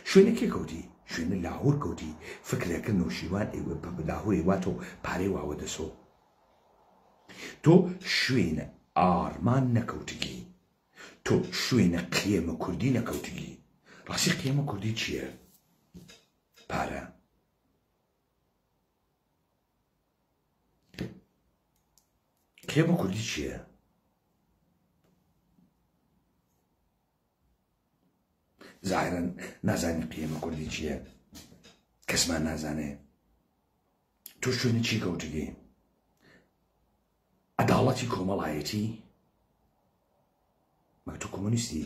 شوێنەکەی کەوتی شوێنە لاهور کەوتی فکر دەکرد نەوشیروان لاهور ئەیواتۆ پارەی واوە دەسۆ تۆ شوێنە ئارمان نەکەوتگی تۆ شوێنە قیەمە کوردی نەکەوتگی ڕاستی قیەمە کوردی چییە پارە قیەمە کوردی چییە ظاهرەن نازانی قیەمە کوردی چییە کەسمان نازانێ تۆ شوێنە چی کەوتگی عەداڵەتی کۆمەڵایەتی مەگە تۆ کۆمۆنیستی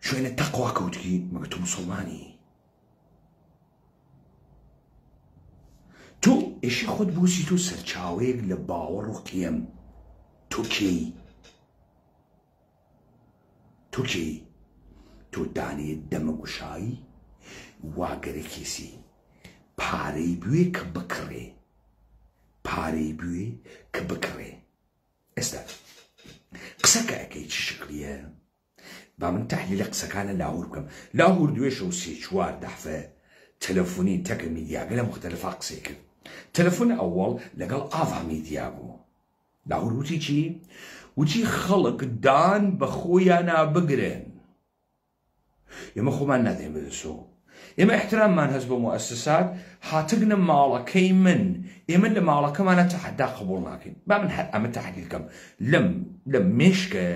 شوێنە تەقوا کەوتگی مەگە تۆ موسڵمانی تۆ ئێشی خۆت بووسی تۆ سەرچاوەیەک لە باوەڕ و قیەم تۆ کێی تۆ دانێ دەمەگوشایی واگەرە کێسی پارەی بوێ کە بکڕێ ئێستا قسەکە ئەەکەی چی شکلیە با من تحلیلە قسەکانە لاهور بکەم لاهور دوێشە و 3-4 دەحفە تەلەفۆنی تەکە میدیاگە لە مختلفا قسەی کرد تەلەفۆنە ئەوەڵ لەگەڵ ئاوا میدیا بوو لاهور وتی چی وتی خەڵک دان بە خۆیانە بگرن ئێمە خۆمان نادێن بەدەسۆ ئێمە احتراممان هەست بۆ مؤسسات هاتگنە ماڵەکەی من ئێمە لە ماڵەکەمانە تەحەدا قبوڵ ناکەین با من هەر ئەمە تەحلیل کەم لە مێشکە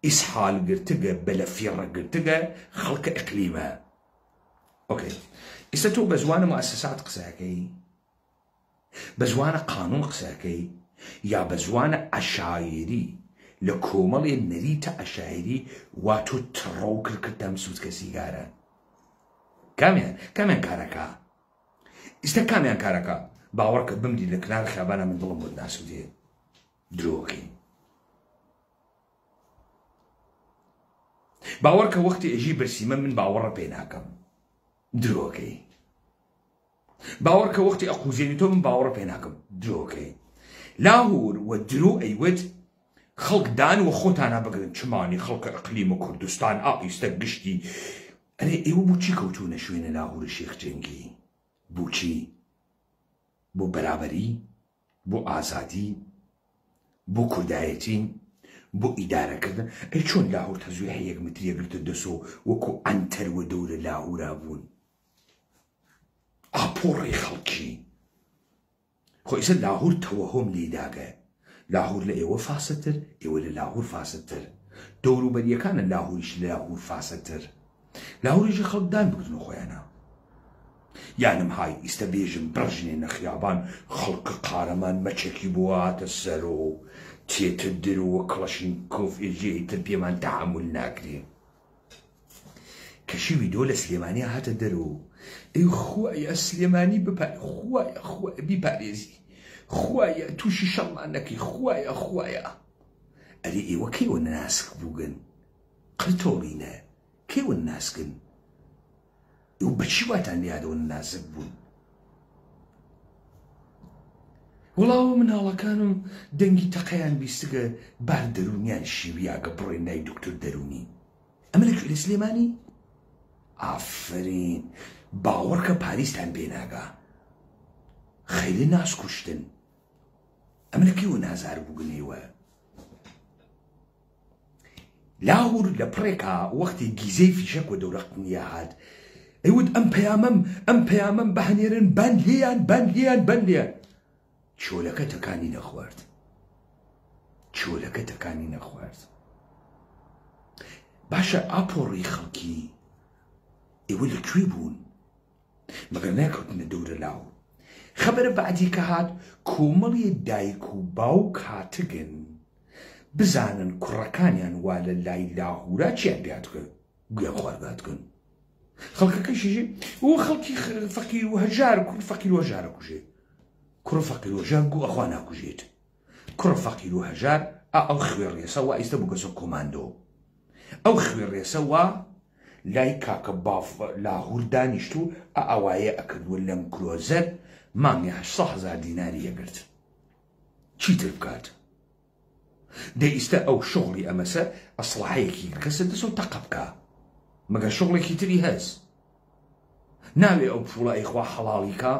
ئیسحال گرتگە بەلە فیڕە گرتگە خەڵکە ئیقلیمە ئۆکەی ئێستا تۆ بە زوانە مؤسسات قسەکەی بە زوانە قانون قسەکەی یا بە زوانە عەشایری لە کۆمەڵێ نەریتە عەشایری وا تۆ تڕۆ کرد دەم سووتکە سیگارە کامیان کارەکە ئێستا کامیان کارەکە باوەڕکە بمری لە کنار خیابانە من دڵم بۆت ناسوودێ درۆکەی باوەڕکە وەختی ئێژی برسیمە من باوەڕە پێ ناکەم درۆکەی باوەڕکە وەختی ئەقوزێنی تۆ من باوەڕە پێ ناکەم درۆکەی لاهور و درۆ ئەیوت خەڵک دان و خۆتانە بگرن چمانی خەڵکە ئەقلیمە کوردستان ئاقیستە گشتی ئەرێ ئێوە بۆچی کەوتوونە شوێنە لاهور شێخ جەنگی بۆچی بۆ بەرابەری بۆ ئازادی بۆ کوردایەتی بۆ ئیدارەکردن ئەی چۆن لاهور تەزوی هەیەک متریە گرتە دەسۆ وەکو ئەنتەر وە دەورە لاهورا بوون ئاپۆڕی خەڵکی خۆ ئێستا لاهور تەوەهۆم لێداگە لاهور لە ئێوە فاسەتر ئێوە لە لاهور فاسەتر دەوروبەریەکانە لاهوریش لە لاهور فاسەتر لاهوریشی خەڵکدان بگرن خۆیانە یانم های ئیستا بێژم بڕژنێنە خیابان خەڵکە قارەمان مەچێکی بواتە سەرۆ تێتر درەوە کڵەشین کۆف ئێژێتر پێمان تەحمل ناکرێ کەشیوی دۆ لە سلێمانی هاتە دەرەوە ئەی خوایە سلێمانی خوایە بیپارێزی خوایە تووشی شەڵمان نەکەی خوایە ئەرێ ئێوە کەیوە ناسک بووگن قرتۆڵینە کەیوە ناسکن ئێوە بەچی واتان یادەوە ناسک بوون وڵاوە مناڵەکانم دەنگی تەقەیان بیستگە بار دەرونیان شیویاگە بڕێ نای دکتۆر دەرونی ئەمە لەکوێ لە سلێمانی ئافرین باوەڕکە پاریستان پێناگا خەیلی ناسکوشتن ئەمە لەکەیوە نازار بووگنەوە لاهور لە پڕێکا وەختی گیزەی فیشەک و دەورەقتنیە هات ئەیوت ئەم پەیامەم بەهەنێرن بان لێیان چۆلەکە تەکانی نەخوارد باشە ئاپۆڕی خەڵکی ئێوە لەکوێ بوون مەگەر ناکەوتنە دەورە لاو خەبەرە بەعدی کە هات کۆمەڵی دایک و باوک هاتگن بزانن کوڕەکانیان وا لە لای لاهورا چیان پێاتکە گوێ خوارداتکن خەڵکەکەشیژێ وە خەڵکی فەقیر و هەژار کوڕ فەقیر و هەژارە کوژێ کوڕە فەقیر و هەژار گوو ئەخوا ناکوژێت کوڕە فەقیر و هەژار ئەو خوێ ڕێسە وا ئیستە بگەسە کۆماندۆ ئەو خوێ ڕێسە وا لای کاکە باف لاهور دانیشتو ئەوایە ئەکردووە لەم کرۆزەر مانگی 800,000 دیناری ئەگرت چیتر بکات دەی ئیستە ئەو شغڵی ئەمەسە ئەسڵحەیەکی کەسە دەسە تەقە بکە مەگەر شغڵێکی تری هەست ناوێ ئەو پوڵە ئەیخوا حەڵاڵی کە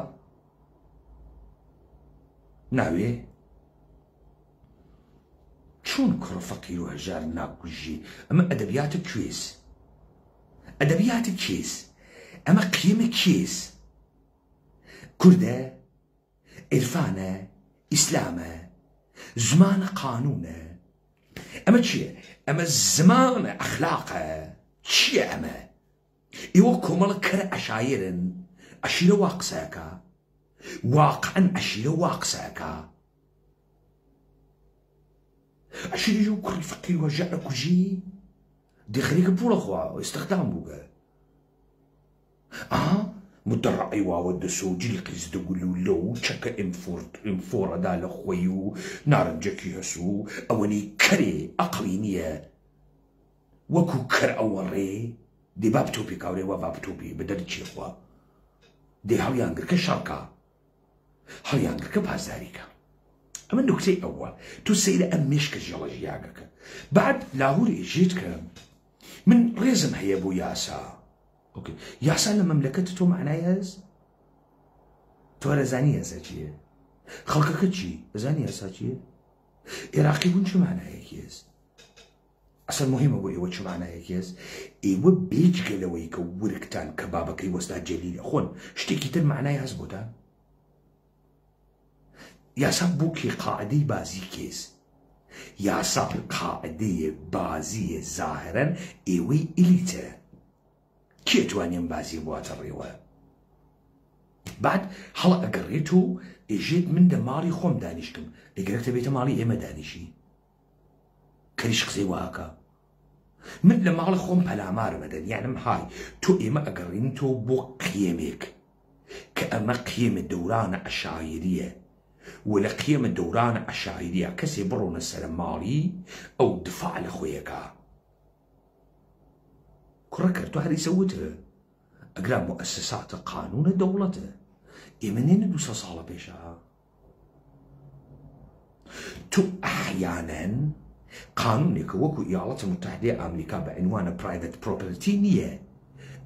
ناوێ چۆن کوڕە فەقیر و هەژار ناکوژی ئەمە ئەدەبیاتە کوێز ئەدەبیاتە کێز ئەمە قیمە کێز کوردە عرفانە ئیسلامە زمانە قانونە ئەمە چییە ئەمە زمانە ئەخلاقە چییە ئەمە ئێوە کۆمەڵە کەرە ئەشایرن ئەشیرە وا قسەکە واقعەن ئەشیرە وا قسەکە ئەشیرە و کوڕی فەقیر و هەژارە کوژی دەخەریکە پوڵە خوا ئێستەخدام بووگە مدەڕعی واوە دەسۆ و جلیقیز دەگولولە و چەکە ئینفۆڕەدا لە خۆی و نارنجەکی هەسوو ئەوەنی کەرێ ئەقڵی نییە وەکو کەر ئەوەڕێ دێ با بتۆپی کاورێ وا با بتۆپی بەدەر چێخوا دێ هەڵیانگرکە شەڕکە هەڵیانگرکە پازداریکە ئەمە نوکتەی ئەوە تو سەیرە ئەم مێشکە ژێڵەژیاگەکە بعد لاهور ئێژێت کە من ڕێزم هەیە بۆ یاسا یاسا لە مەملەکەت تۆ معنای هەست تۆ رەزانی یاسا چییە خەڵکەکە چی ئەزانی یاسا چییە عێراقی بوون چ معنایەکی هەست ئەسەر مهمە بۆ ئێوە چ معنایەکی هەست ئێوە بێجگە لەوەی کە ورکتان کە بابەکەی وەستا جەلیلە خۆن شتێکی تر معنای هەست بۆتان یاسا بووکی قاعدەی بازی کێز یاسا قاعدەیە بازیە زاهرەن ئێوەی ئیلیتە کێ توانێن بازی بواتە ڕێوە بعد هەڵ ئەگەڕێت و ئێژێت من لە ماڵی خۆم دانیشتم ئەگەرێتە بێتە ماڵی ئێمە دانیشی کەریش قسەی واکە من لما خۆم پەلامار مەدەن یانم های تۆ ئێمە ئەگەڕێنیتەوە بۆ قیەمێک کە ئەمە قیەمە دەورانە عەشایریە و لە قیەمە دەورانە عەشایریە کەسێ بڕۆنە سەر ماڵی ئەو دفاع لە خۆیەکە کوڕە کرد تۆ هەریسە وتە ئەگرا مؤسساتە قانونە دەوڵەتە ئێمە نێنە 200 ساڵە پێشە تۆ ئەحیانەن قانونێکە وەکو ئیاڵەتە متحدەی ئەمریکا بە عنوانە پرایڤەت پرۆپەرتی نییە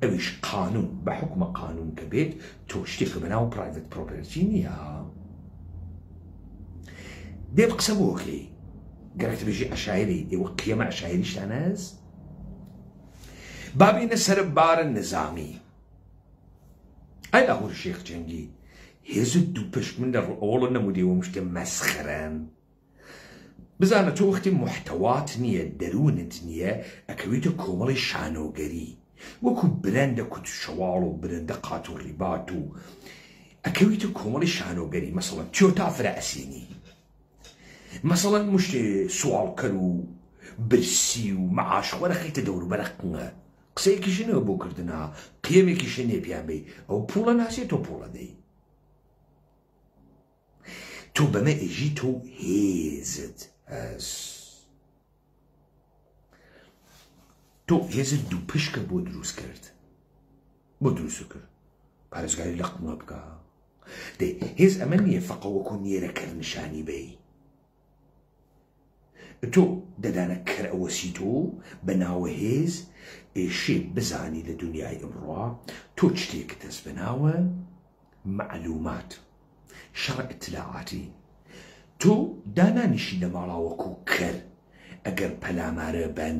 ئەویش قانون بە حکومە قانون کە بێت تۆ شتێکە بەناو پرایڤەت پرۆپەرتی نییە دێ قسە بۆکەی گەرەکە بێژی عەشایری ئێوە قیەمە عەشایریشتان هەست بابینە سەر بارە نظامی ئای لاهور شێخ جەنگی هێزت دوو پشت من لە ڕۆڵە نەمودێوە مشتێ مەسخرەن بزانە تۆ وەختی محتەوات نییە دەروونت نییە ئەکەویتە کۆمەڵی شانۆگەری وەکو برەندە کوت شەواڵ و برەندە قات و ڕیبات و ئەکەویتە کۆمەڵی شانۆگەری مەسەڵەن تیۆتافرە ئەسێنی مەسەڵەن مشتێ سوالکەر و برسی و مەعاشخوەرە خەیتە دەوروبەرە قنگە قسەیەکیشە نەوە بۆ کردنا قیەمێکیشە نێ پیان بێ ئەو پوڵە ناسێت تۆ پوڵە دەی تۆ بەمە ئێژی تۆ هێزت هەست تۆ هێزت دوو پشکە بۆ دروست کرد بۆ دروست کرد پارێزگاری لە قنگە بکە دەی هێز ئەمە نییە فەقە وەکو نێرەکەر نیشانی بەی تۆ دەدانە کەر ئەوەسی تۆ بە ناوە هێز ئێشێ بزانی لە دنیای ئەمڕۆ تۆ شتێک دەست بەناوە معلومات شەڕ ئیتلاعاتی تۆ دانانیشی لە ماڵاوەکو کەر ئەگەر پەلامارە بەن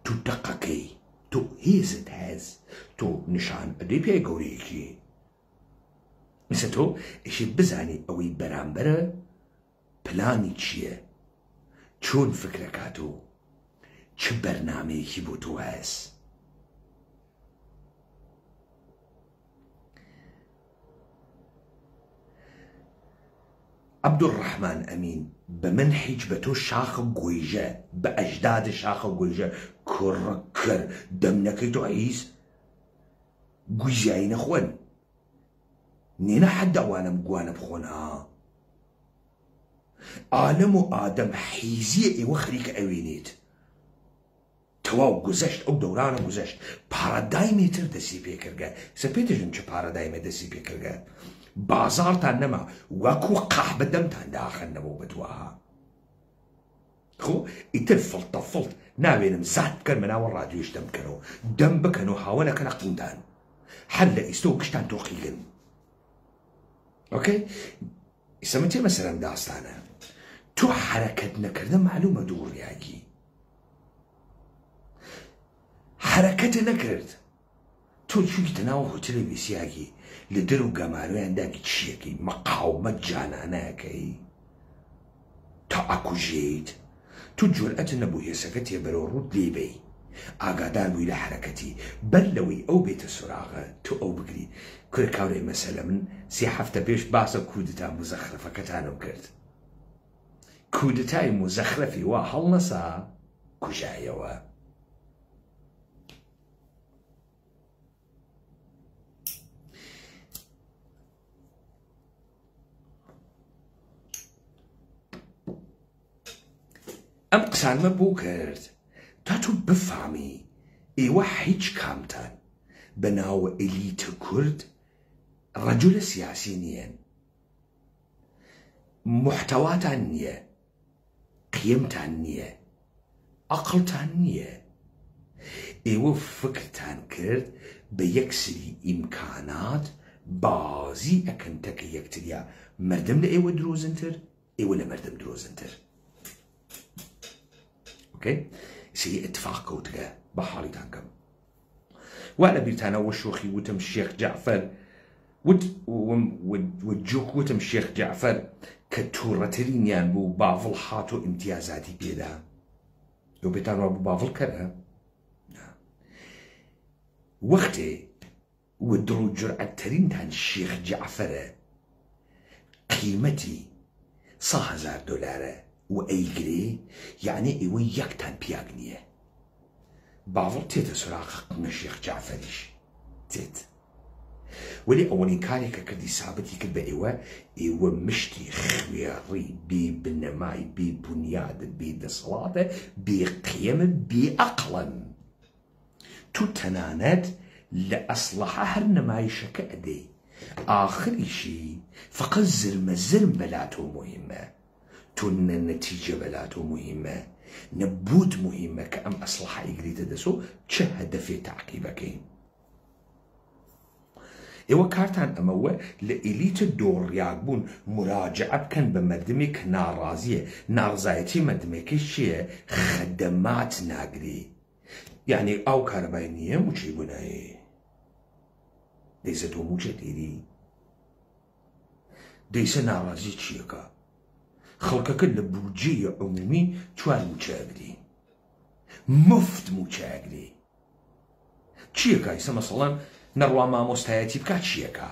تو دەقەکەی تۆ هێزت هەز تۆ نیشان ئەدەی پێی گەورەیەکی مثل تۆ ئێشێ بزانی ئەوەی بەرامبەرە پلانی چییە چۆن فکرەکات و چ بەرنامەیەکی بۆ تۆ هەست عەبدوڕەحمان ئەمین بە منحیج بە تۆ شاخە گۆیژە بە ئەجدادە شاخە گۆیژە کوڕە کەر دەم نەکەی تۆ عیز گویزایی نەخۆن نێنە حەدە ئەوانم گوانە بخۆن ها ئالەم و ئادەم حیزیە ئێوە خەریکە ئەوێنێت تەواو گوزەشت ئەو دەورانە گوزەشت پارەدایمێتر دەستی پێکردگە سە پێتەژم چه پارەدایمێ دەستی پێکردگە بازارتان نەما وەکو قاح بەدەمتان داخەنەوە بەدووە خۆ ئیتر فڵتە فڵت ناوێنم زات بکەن بەناوە ڕادیۆش دەم بکەنەوە دەم بکەن و هاوەنەکەنە قوندان هەر لە ئیستە و گشتان تۆقیگن ئۆکەی ئیسەمە تێمە سەرم داستانە تۆ حرەکەت نەکردە معلومە دووڕیاگی حرەکەتە نەکرد تۆ چوویتە ناو هۆتێلە ویسیاگی لە دەر و گەمارویانداگی چیەکەی مەقاومەت جانانەکەی تا ئەکوژێیت تو جورئەت نەبوو هێسەکە تێبەرەوە ڕوود لێبەی ئاگادار بووی لە حرەکەتی بەر لەوەی ئەو بێتە سوراغە تۆ ئەو بگری کورە کاورێ مەسەلە من 3 هەفتە پێش باسە کودتا مزەخرەفەکەتانم کرد کودتای مزەخرەفی وا هەڵنەسا کوژایەوە ئەم قسانمە بۆ کرد تا تۆ بفامی ئێوە هیچ کامتان بە ناوە ئەلیتە کورد ڕەجولە سیاسی نییەن محتەواتان نییە قیمتان نییە عەقڵتان نییە ئێوە فکرتان کرد بە یەک سری ئیمکانات بازی ئەکەن تەکە یەکتریا مەردم لە ئێوە درۆزنتر ئێوە لە مەردم درۆزنتر سری اتفاق کەوتگە بە حاڵیتان کەم وا لە بیرتانەوە شۆخی وتم شێخ جەعفەر وجوک وتم شێخ جەعفەر کە تووڕەترینیان بوو باڤڵ هاتۆ ئیمتیازاتی پێدا ئەو بێتان وا بوو باڤڵ کەرە وەختێ و دڵ و جورئەتتەرینتان شێخ جەعفەرە قیمەتی 100,000 دۆلارە و ئەیگرێ یعنی ئێوە یەکتان پیاک نییە باوەڕ تێتە سوراخە قمە شێخ جعفەریش تێت وەلی ئەوەنین کارێکە کردی سابەتی کرد بە ئێوە مشتی خوێڕی بێ بنەمای بێ بونیادە بێ دەسەڵاتە بێ قیەمە بێ ئەقڵن تو تەنانەت لە ئەسڵەحە هەر نەمایشەکە ئەدەی ئاخریشی فقط زرمە زرم بەلاتۆ مهمە تو نەتیجە بەلاتۆ مهمە نەبود مهمە کە ئەم ئەسڵەحە ئیگریتە دەسۆ چه هەدەفێ تعقیبەکەین ئێوە کارتان ئەمەوە لە ئیلیتە دۆڕیاک بوون مراجعە بکەن بە مەردمێک کە ناڕازیە ناڕزایەتی مەردمێکی چییە خەدەمات ناگری یعنی ئاو کارەبای نییە موچەی بوونایە دەیسە تۆ موچە دیری دەیسە ناڕازی چیەکە خەڵکەکە لە بودجێی عمومی چوار موچە ئەگری مفت موچە ئەگری چیەکە ئیسە مەسەڵەن نەڕوا مامۆستایەتی بکات چیەکە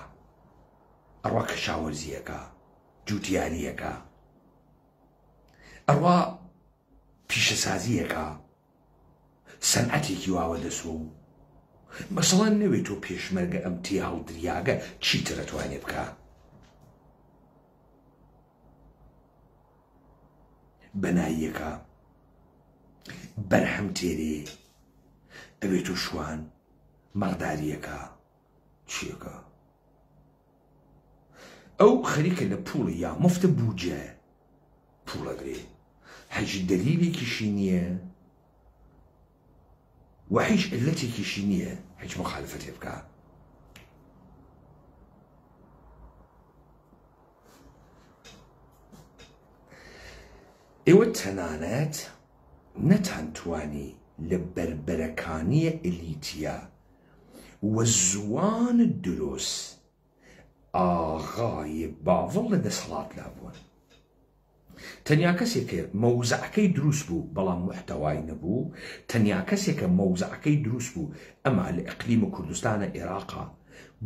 ئەڕوا کەشاوەرزیەکە جوتیاریەکە ئەڕوا پیشەسازیەکە سەنعەتێکی واوە دەسۆ مەسەڵەن نەوێت تۆ پێشمەرگە ئەم تێهەڵ دریاگە چیتر ئەتوانێ بکە بەناییەکە بەرهەم تێرێ ئەوێت تۆ شوان مەڕداریەکە چیەکە ئەو خەریکە لە پوڵە یا مفتە بوجە پوڵەگرێ هیچ دەلیلێکیشی نییە و هیچ علەتێکیشی نییە هیچ مخالفەتێ بکە ئێوە تەنانەت نەتانتوانی لە بربەرەکانیە ئلیتیە و زوان دروست ئاغای باوەڵ لە دەسەڵات لابوون تەنیا کەسێکە مەوزەعەکەی دروست بوو بەڵام محتەوای نەبوو تەنیا کەسێکە مەوزەعەکەی دروست بوو ئەما لە ئەقلیمە کوردستانە عێراقا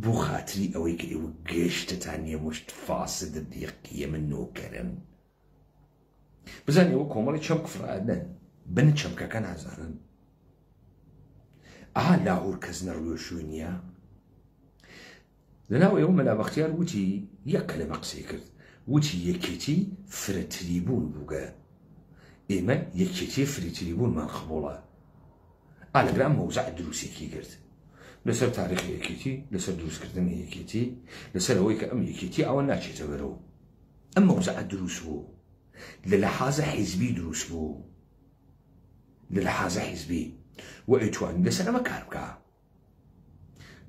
بۆ خاتری ئەوەی کە ئێوە گەشتتان نیە مشت فاسدە دیقیە من نۆکەرن بزان ئێوە کۆمەڵی چەمک فرادن بن چەمکەکە نازانن ئاها لاهور کەس نەڕوێشوو نییە لەناو ئێوە مەلا بەختیار وتی یەک کەلەمە قسەی کرد وتی یەکێتی فرەتری بوون بووگە ئێمە یەکێتی فریتری بوونمان خبۆڵە ئالەگرام مەوزەع دروستێکی کرد لەسەر تاریخی یەکێتی لەسەر دروستکردنی یەکێتی لەسەر ئەوەی کە ئەم یەکێتی ئەوە ناچێتە بەرەوە ئەم مەوزەع دروست بوو لە لەحاظە حیزبی دروست بوو لە لەحاظە حیزبی و ئەیتوانی لەسەر ئەمە کار بکە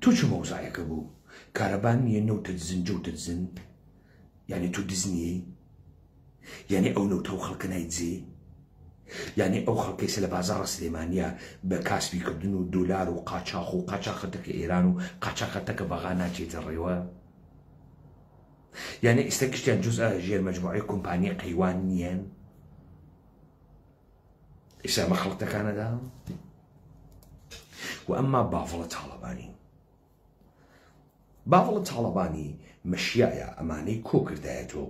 تۆ چ مەوزەعەکە بوو کارەبان نییە نەوتە دزن جەوتە دزن یعنی تۆ دزنیەی یعنی ئەو نەوتە و خەڵکە نایجێ یعنی ئەو خەڵکەیسە لە بازاڕە سلێمانیە بە کاسبی کردن و دۆلار و قاچاق و قاچاقەتەکە ئێران و قاچاقەتەکە بەغا ناچێتە ڕێوە یعنی ئێستا گشتیان جزء ژێر مەجموعەی کۆمپانیە قەیوان نییەن ئێستا ئەمە خەڵکەکانەدا و ئەمما باڤڵە تاڵەبانی باڤڵە تاڵەبانی مەشیایە ئەمانەی کۆ کردایەتەوە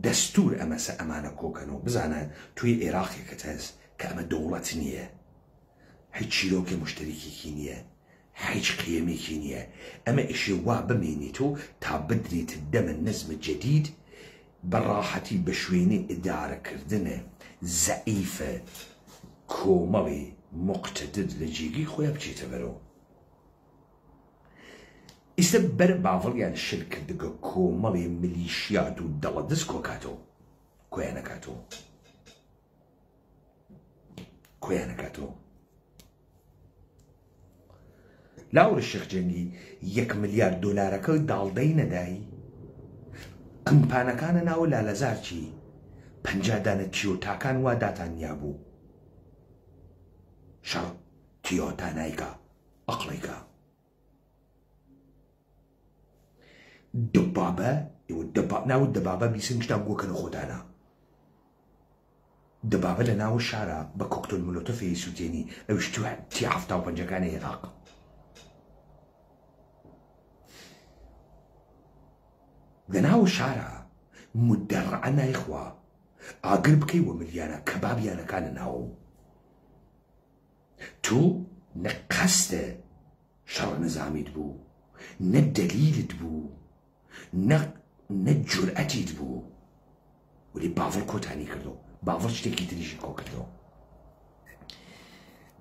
دەستور ئەمەسە ئەمانە کۆکەنەوە بزانە توی عێراقێکت هەست کە ئەمە دەوڵەت نییە هیچ چیرۆکێ مشتەریکێکی نییە هیچ قیەمێکی نییە ئەمە ئیشێ وا بمێنێتەوە تا بدرێت دەمە نەزمە جەدید بەڕاحەتی بە شوێنەی ئیدارەکردنە زەعیفە کۆمەڵی مقتەدر لە جێگەی خۆیان بچێتە بەرەوە ئێستا بەر باڤڵیان شل کردگە کۆمەڵی ملیشیات و دەڵە دەست کۆکاتەوە کۆیانەکاتەوە لاورە شێخ جەنگی 1 ملیار دۆلارەکە داڵدەی نەدایی ئەمپانەکانە ناوە لالەزارچی 50 دانە تیۆتاکان وا داتانیا بوو شەڕ تیۆتانایکە ئەقڵیکە دەبابە ناو دەبابە بیسن شتا گۆکەنە خۆدانە دەبابە لە ناو شارە بە کۆکتۆل ملۆتۆفی سووتێنی ئەوش تی 75 عێراق لە ناو شارە مدەڕعە نایخوا ئاگر بکەی وە ملیانە کەبابیانەکانە ناو تو نقصد شر نظامیت بو، نه دلیلت بو، نه جرأتیت بو، ولی باول کۆتانی کردو، باول شتێکی تریشی کۆ کردو.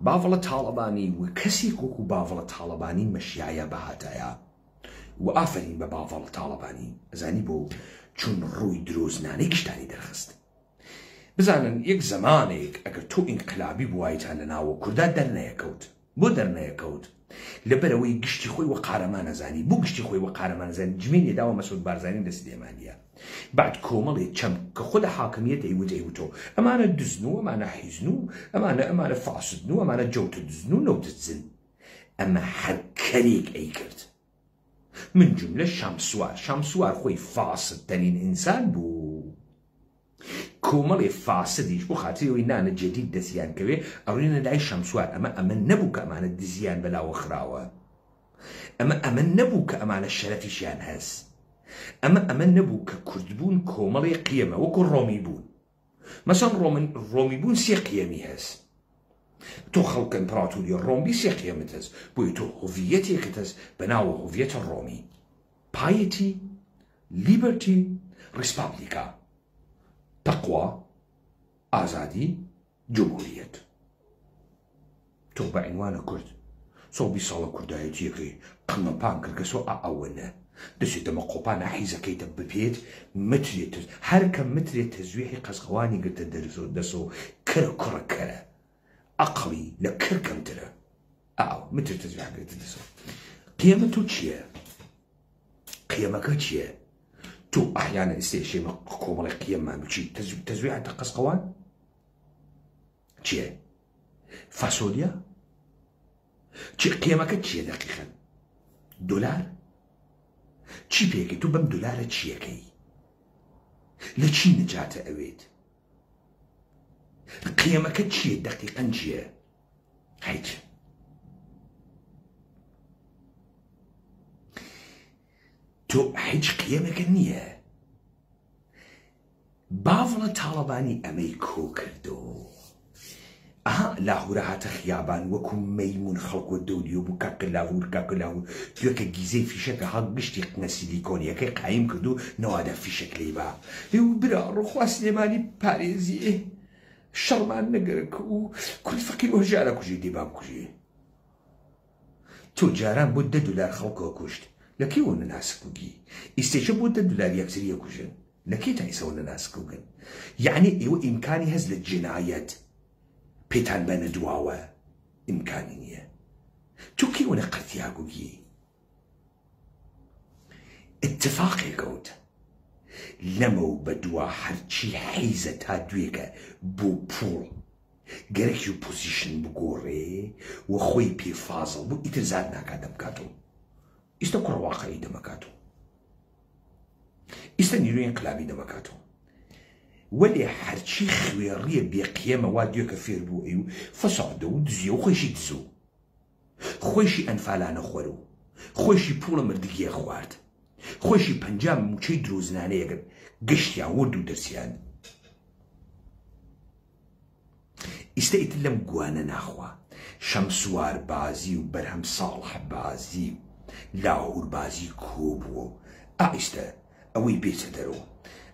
باوڵە تاڵەبانی و کەسێک وەکو باوڵە تاڵەبانی مەشیایە بەهاتایە و ئافرین بە باوڵە تاڵەبانی ئەزانی بۆ چون ڕووی درۆزنانەی گشتانی دەرخست. بزانن یەک زەمانێک ئەگەر تۆ ئینقلابی بوایتان لە ناوە کووردا دەرنەیەکەوت. بۆ دەرنەیەکەوت؟ لەبەرەوەی گشتی خۆی وە قارەمان نەزانی. بۆ گشتی خۆی وە قارەمان نەزانی؟ جمێنێ داوە مەسعود بارزانی دەستی دێمانیە. بعد کۆمەڵێ چەم کە خۆ لە حاکمیەت ئەیوتۆ ئەمانە دزن و ئەمانە حیزن و ئەمانە فاسدن و ئەمانە جەوتە دزن و نەوتدزن. ئەمە هەر کەرێک ئەی کرد. من جملە شامسوار خۆی فاسدترین ئینسان بوو. کۆمەڵێ فاسدیش بۆ خاترەوەی نانە جەدید دەستیان کەوێ ئەڕێنە لای شەمسوار. ئەمە نەبوو کە ئەمانە دزیان بەلاوە خراوە. ئەمە نەبوو کە ئەمانە شەرەفیشیان هەست. ئەمە نەبوو کە کوردبوون کۆمەڵی قیەمە وەکو ڕۆمی بوون. مەسەڵ ڕۆمی بوون سێ قیەمی هەست. تۆ خەڵک ئیمپراتۆری ڕۆمی سێ قیەمت هەست. بۆیە تۆ هۆڤیەتێکت هەست بە ناوە هۆڤیەتە ڕۆمی: پایەتی، لیبەرتی، ڕیسپابلیکا، تەقوا، ئازادی، جمهوریەت. تۆ بە عینوانە کورد 120 ساڵە کوردایەتیەکەی قمەپان کرد کە سۆ ئەوەنە دەچێتەمە قۆپانە حیزەکەیتە بپێت مترێت هەر کە مترێت تەزویحی قەزغەوانی گرتە دەسۆ کەرە کوڕە کەرە ئەقڵی لە کەر کەمترە. متر تەزویح گرتە دەسۆ. قیەمە تۆ چییە؟ قیەمەکە چییە؟ تۆ ئەحیانە ئێستێشێمە کۆمەڵی قیەممان بچی تەزویحتە قەزغەوان چییە؟ فاسۆلیا؟ قیەمەکە چییە دەقیقەن؟ دۆلار؟ چی پێکەی؟ تۆ بەم دۆلارە چیەکەی؟ لە چی نەجاتە ئەوێت؟ قیەمەکە چییە دەقیقەن چییە؟ هیچ. تۆ هیچ قیەمەکە نییە. باوڵە تاڵەبانی ئەمەی کۆ کردو. لاهورە هاتە خیابان وەکو مەیمون خەڵکوە دەوریۆ بوو کاکە لاهور توێکە گیزەی فیشەکە هەڵ گشتی قنە سیلیکۆنیەکەی قایم کردو نەوادە فیشەک لێی با. برا ڕۆخوا سلێمانی پارێزی شەڕمان نەگەرک و کوردی فەقیر ئۆژارە کوژی دێبام کوژی. تۆ جاران بۆ 10 دلار خەڵکەوە کوشت. لەکەیەوە نەناسکوگی؟ ئیستێشە بۆ 10 دلار یەکسریە کوژن. لەکەی تایسەوە نەناسکوگن؟ یعنی ئێوە ئیمکانی هەست لە جنایەت پێتان بە نەدواوە ئیمکانی نییە. تۆ کەیەوە نەقەتیاگوگی؟ اتفاقێکەوت لەمە و بەدوا هەرچی حیزە تا دوێکە بۆ پوڵ گەرەکی و پۆزیشن بگۆڕێ و خۆی پێ فازڵ بوو ئیتر زاد ناکات دەمکاتەوە. ئیستە کوڕواقعی دەمەکاتەوە. ئیستە نیروی ئینقلابی دەمەکاتەوە. وەلێ هەرچی خوێڕیە بێقیەمە وا دوێکە فێر بوو ئەی و فەسادە و دزیە و خۆشی دزوو. خۆشی ئەنفالانە خۆر و خۆشی پوڵە مردگیە خوارد. خۆشی 50 موچەی درۆزنانەیەگەن گشتیان وەرد و دەرسیان. ئیستە ئیتر لەم گوانە ناخوا شەمسوار بازی و بەرهەم ساڵح بازی و لاهور بازی کۆبووە و ئیستە ئەوەی بێتە دەرەوە.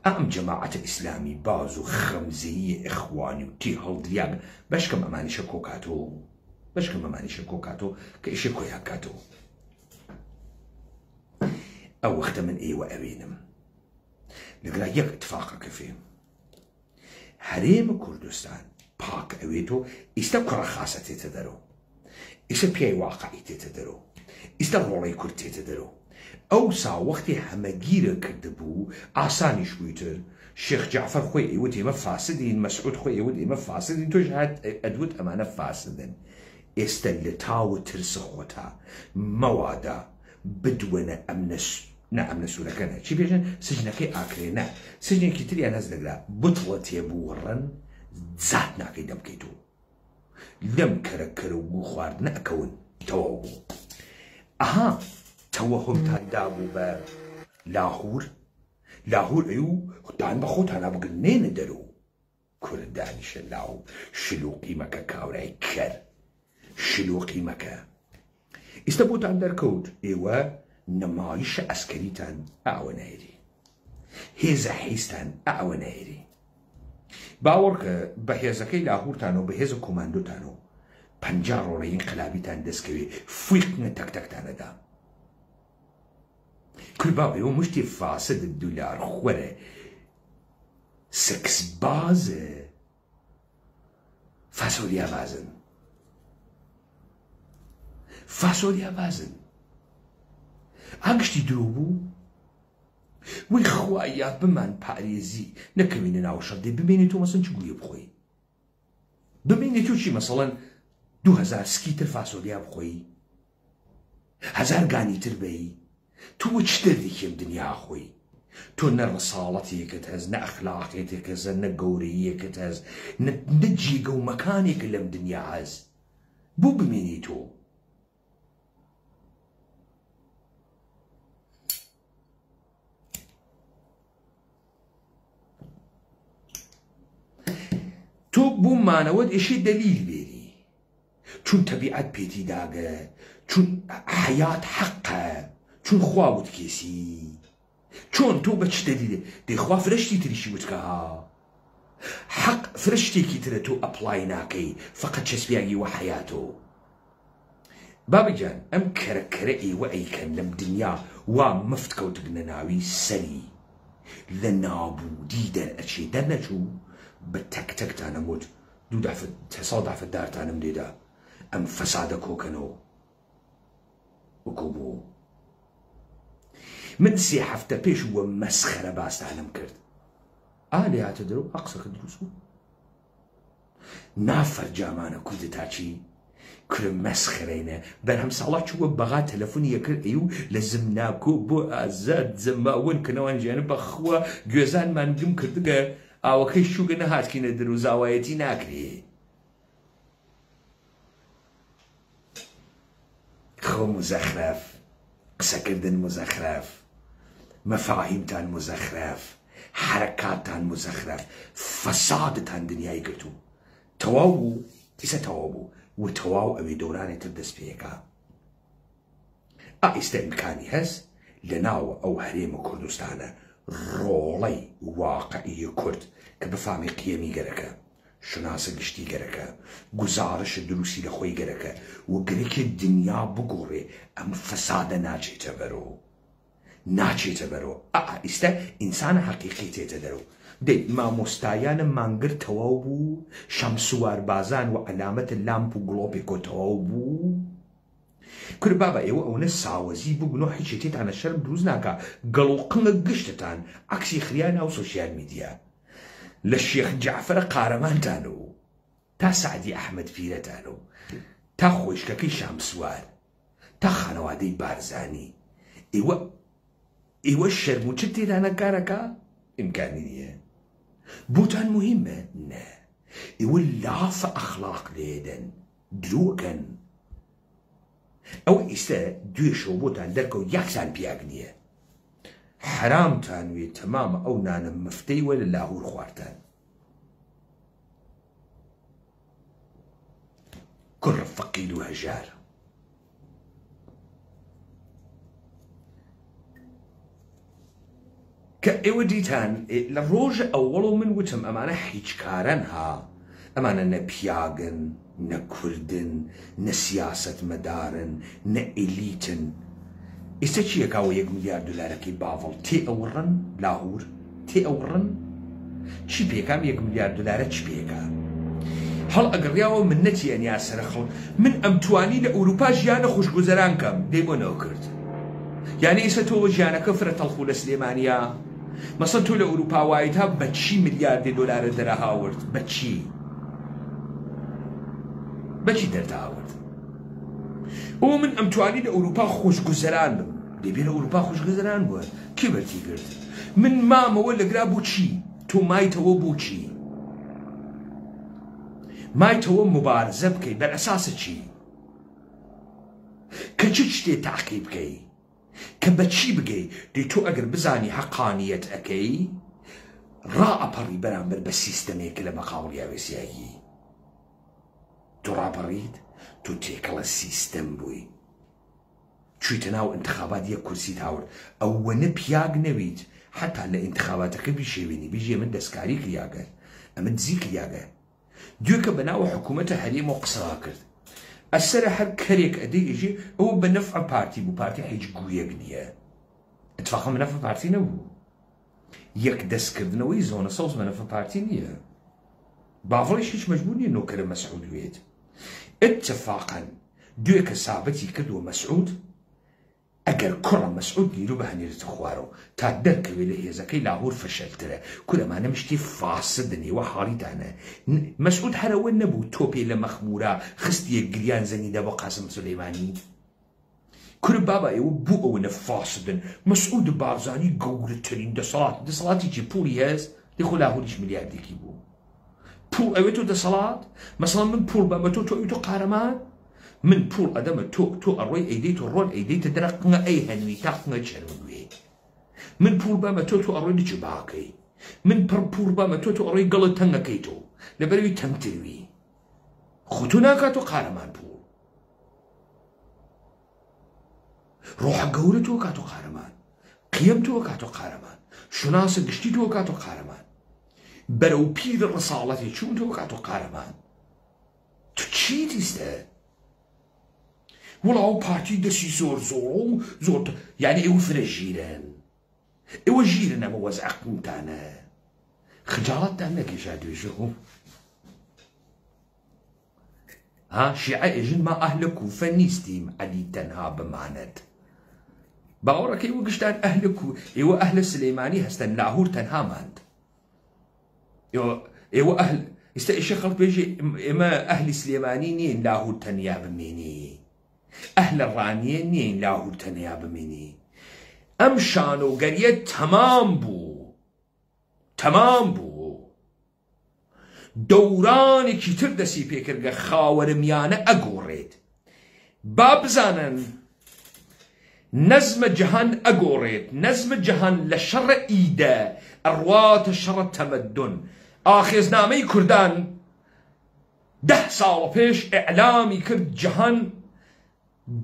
ئەم جەماعەتە ئیسلامی باز و خەمزەیی ئیخوانی و تێ هەڵدریان بەشکەم ئەمانیشە کۆکاتەوە کە ئیشە کۆیان کاتەوە. ئەو وەختە من ئێوە ئەوێنم لەگەڵا یەک اتفاقەکە فێم هەرێمە کوردستان پاک ئەوێتەوە. ئیستە کوڕە خاسە تێتە دەرەوە. ئیستە پیای واقعی تێتە دەرەوە. ئیستە ڕۆڵەی کورد تێتە دەرەوە. ئەو سا وەختی هەمەگیرە کردبوو ئاسانیش بوویتر. شێخ جعفەر خۆی ئێوت ئێمە فاسدین، مەسعود خۆی ئێوت ئێمە فاسدین، تۆش هات ئەدوت ئەمانە فاسدن. ئێستا لە تاوە ترسە خۆتا مەوادا بدوەنە ئەمنە سوورەکەنە چی بێژن سجنەکەی ئاکرێنە سجنێکی تریان هەست دەگرا بوتڵە تێبووڕەن زات ناکەی دەمکەیتەوە. لەم کەرەکەرە و بوو خواردنە ئەکەون تەواو بوو. تەوەهمتان دابوو بە لاهور ئەو خۆتان بە خۆتانە بگرنێنە دەرەوە. کوردانیشە لاو شلوقی مەکە کاورای کەر شلوقی مەکە. ئێستا بۆتان دەرکەوت ئێوە نەمایشە ئەسکەریتان ئاوە نایری، هێزە حیستان ئاوە نایری. باوەڕکە بە هێزەکەی لاهوورتان و بە هێزە کۆماندۆتان و 50 ڕۆڵەی ئینقلابیتان دەستکەوێ فویقنە تەکتەکتانەدا. کوربابێ و مشتی فاسد دولار خوەرە سکس بازە فاسۆلیا بازن، فاسۆلیا بازن. ئاگشتی درۆ بوو وی خوایە بمان پارێزی نەکەوینە ناو شەردێ ببینێت تۆ مەسەن چ گوێ بخۆی، ببینێت تۆ چی مەسەڵەن 2000 سکیتر فاسۆلیا بخۆی، 1000 گانی تر بەی، تۆ چ دەردێکێم دنیا خۆی، تۆ نە ڕساڵەتێکت هەز، نە ئەخلاقێتێک هەز، نە گەورەیەکت هەز، نە جێگە و مەکانێکە لەم دنیا هەز، بۆ بمێنی تۆ. تۆ بۆ مانەوەت ئێشێ دەلیل بێری، چون تەبیعەت پێتی داگە، چون حەیات حەقە، چون خوا وت کێسی. چۆن تۆ بە چ دەلیلێ دەیخوا فرشتی تریشی وتکە ها، حەق فرشتێکی ترە تۆ ئەپڵای ناکەی، فەقەت چەسپیاگی وە حەیاتۆ. بابەجان ئەم کەرەکەرە ئێوە ئەیکەن لەم دنیا وا مفت کەوتبنە ناوی سەری، لە نابوودی دەرئەچێ دەرنەچوو بە تەکتەکتانم وت 200 دافەتدارتانم لێدا ئەم فەسادە کۆکەنەوە وەکو بوو. من 3 هەفتە پێش وە مەسخەرە باستانم کرد، لێ هاتە دەرەوە قسەکە دروست بوو. نافەرجامانە کوردە تاچی کرم مەسخەرەینە بەرهەم ساڵا چووە بەغا تەلەفۆنی یەکرد ئەی و لە زمناکۆ بۆ ئازاد زەماوەن کەنەوان ژیانە بەخوا گوێزانمان گم کردگە ئاوەکەی شوگە نەهاتکینە دەر و زاوایەتی ناکرێ. خۆ مزەخرەف، قسەکردن مزەخرەف، مەفاهیمتان مزەخرەف، حرەکاتتان مزەخرەف، فەسادتان دنیای گرتو. تەواو بوو، ئیسە تەواو بوو و تەواو ئەوێ دەورانی تر دەست پێیەکە. ئێستا ئیمکانی هەست لە ناوە ئەو هەرێمە کوردستانە ڕۆڵەی واقعی کورد کە بفامی قیەمی گەرەکە، شناسە گشتی گەرەکە، گوزارشە دروستی لە خۆی گەرەکە و گەرەکی دنیا بگۆڕێ ئەم فەسادە ناچێتە بەرەوە، ناچێتە بەرەوە. ئێستا ئینسانە حەقیقی تێتە دەرەوە. دەی مامۆستایانە مانگر تەواو بوو، شەمسوار بازان و علامەت لامپ و گڵۆپێکۆ تەواو بوو. کورد بابە ئێوە ئەوەنە ساوەزی بووبن و هیچ تێتانە شەرم دروست ناکە، گەڵ و قنگە گشتتان عەکسی خریانە و سۆسیال میدیا لە شێخ جەعفەرە قارەمانتان و تا سعدی ئەحمەد پیرەتان و تا خۆشکەکەی شامسوار تا خانەوادەی بارزانی. ئێوە شەرم و چ تێدانە کارەکە ئیمکانی نییە. بۆتان مهمە؟ نە، ئێوە لافە ئەخلاق لێدەن، درۆکەن. ئەو ئێستا دوێشەوە بۆتان دەرکەوت یەکسان پیاک نییە. حرامتان وێ تەمامە ئەو نانە مفتەی وە لە لاهوور خواردان. کوڕ فەقید و هەژار. کە ئێوە دیتان لە ڕۆژە ئەووەڵ من وتم ئەمانە هیچ کارەن ها، ئەمانە نە پیاگن، نە کوردن، نە سیاست مەدارن، نە ئیلیتن. ئێستا چیەکاوە 1 میلیارد دلارەکەی باڤڵ تێ ئەوڕن لاهوور تێ ئەوڕن؟ چی پێکام 1 میلیارد دلارە چ پێکا؟ هەڵ ئەگەڕیاوە من نەتی ئەنیا سەرخڵ من ئەم توانی لە ئەوروپا ژیانە خۆشگوزەران کەم دەی بۆ نەوە کرد. یعنی ئێستا تۆ ژیانەکە فرە تەڵخ و لە سلێمانیا مەسەڵەن تۆ لە ئەوروپا وایتا بە چی میلیاردی دۆلارە دەرەهاورد؟ بە چی؟ بەچی دەرداورد؟ ئەوە من ئەم توانی لە ئەوروپا خۆشگوزەران بم. دەبێ لە ئەوروپا خۆشگوزەران بووە کێ بەرتی کرد؟ من مامەوە لەگرا بۆ چی؟ تۆ مایتەوە بۆ چی؟ مایتەوە مبارزە بکەی بەر ئەساسە چی؟ کە چ شتێ تاقی بکەی؟ کە بە چی بگەی؟ دەی تۆ ئەگەر بزانی حەقانیەت ئەەکەی ڕائەپەڕی بەرامبەر بە سیستەمێک لە مەقاوڵی ئاوێسیایی. تڕابەڕیت تۆ تێکەڵە سیستەم بووی چوویتە ناو انتخابات یەک کورسی هاورد ئەوەنە پیاگ نەویت حتا لە انتخاباتەکە بیشێوێنی بیژێ من دەستکاری کریاگەر ئەمە دزی کریاگەر دوێکە بەناوە حکوومەتە هەرێمەوە قسەوا کرد ئەسەرە هەر کەرێک ئەدەی ئێژێ ئەوە بە نەفع پارتی بوو پارتی هیچ گویەک نییە اتفاقا بە نەفع پارتی نەبوو یەک دەستکردنەوەی زۆنە سەوز بە نەفع پارتی نییە باڤڵیش هیچ مەجبور نییە نۆکەرە مەسعود بێت اتفاقا دوێکە سابەتی کردووە مەسعود ئەگەر کوڕە مەسعود گیرو بە هەنێرێتە خوارەوە تا دەرکەوێت لە هێزەکەی لاهور فەشەلترە کورەمانە مشتی فاسدن ئێوە حاڵیتانە مەسعود هەرەوە نەبوو تۆپێ لە مەخمورە خستیە گریان زەنیدا بۆ قاسم سولەیمانی کورە بابا ئێوە بوو ئەوەنە فاسدن مەسعود بارزانی گەورەترین دەسەڵاتێکی پوڵی هەست دەخۆ لاهوریش ملیاردێکی بوو پوڵ ئەوێت تۆ دەسەڵات مەسەڵەن من پوڵ بەمە تۆ ئەوێتۆ قارەمان من پوڵ ئەدەمە تۆ ئەڕۆی ئەیدەیت و ڕۆن ئەیدەیتە دەرە قنگە ئەی هەنووی تا قنگە چەرمەگوێ من پوڵ بەمە تۆ ئەڕۆی دچ باکەی من پوڵ بەمە تۆ ئەڕۆی گەڵت تەنگەکەی تۆ لەبەروی تەمتروی خۆتۆ ناکاتۆ قارەمان پوڵ ڕۆحە گەورە تۆ کاتۆ قارەمان قیەم تۆ کاتۆ قارەمان شوناسە گشتی تۆ کاتۆ قارەمان بەرەو پیر ڕساڵەتی چوون تۆ کاتۆ قارەمان تو چی دیستە وڵاو پارتی دەسی زۆر زۆر یعنی ئێوە فرە ژیرن ئێوە ژیرن ئەمە وەزع قوتانە خجاڵەتتان نەکێشا دوێژە شیعە ئێژن ما ئەهلە کوفە نیستیم عەلی تەنها بمانەت باوەڕەکە ئێوە گشتان ئێوە ئەهلە سلەیمانی هەستن لاهور تەنها ماند ئێوە ئەهل ئێستا ئێشە خەڵک بێژێ ئێمە ئەهلی سلێمانی نین لاهور تەنیا بمێنی ئەهل ڕانیە نین لاهور تەنیا بمێنی ئەم شانۆگەریە تەمام بوو دەورانێکی تر دەسی پێکردگە خاوەرمیانە ئەگۆڕێت با بزانن نەزمە جەهان ئەگۆڕێت نەزمە جەهان لە شەڕە ئیدە ئەڕواتە شەڕە تەمەدون ئاخێزنامەی کوردان 10 ساڵ پێش ئیعلامی کرد جەهان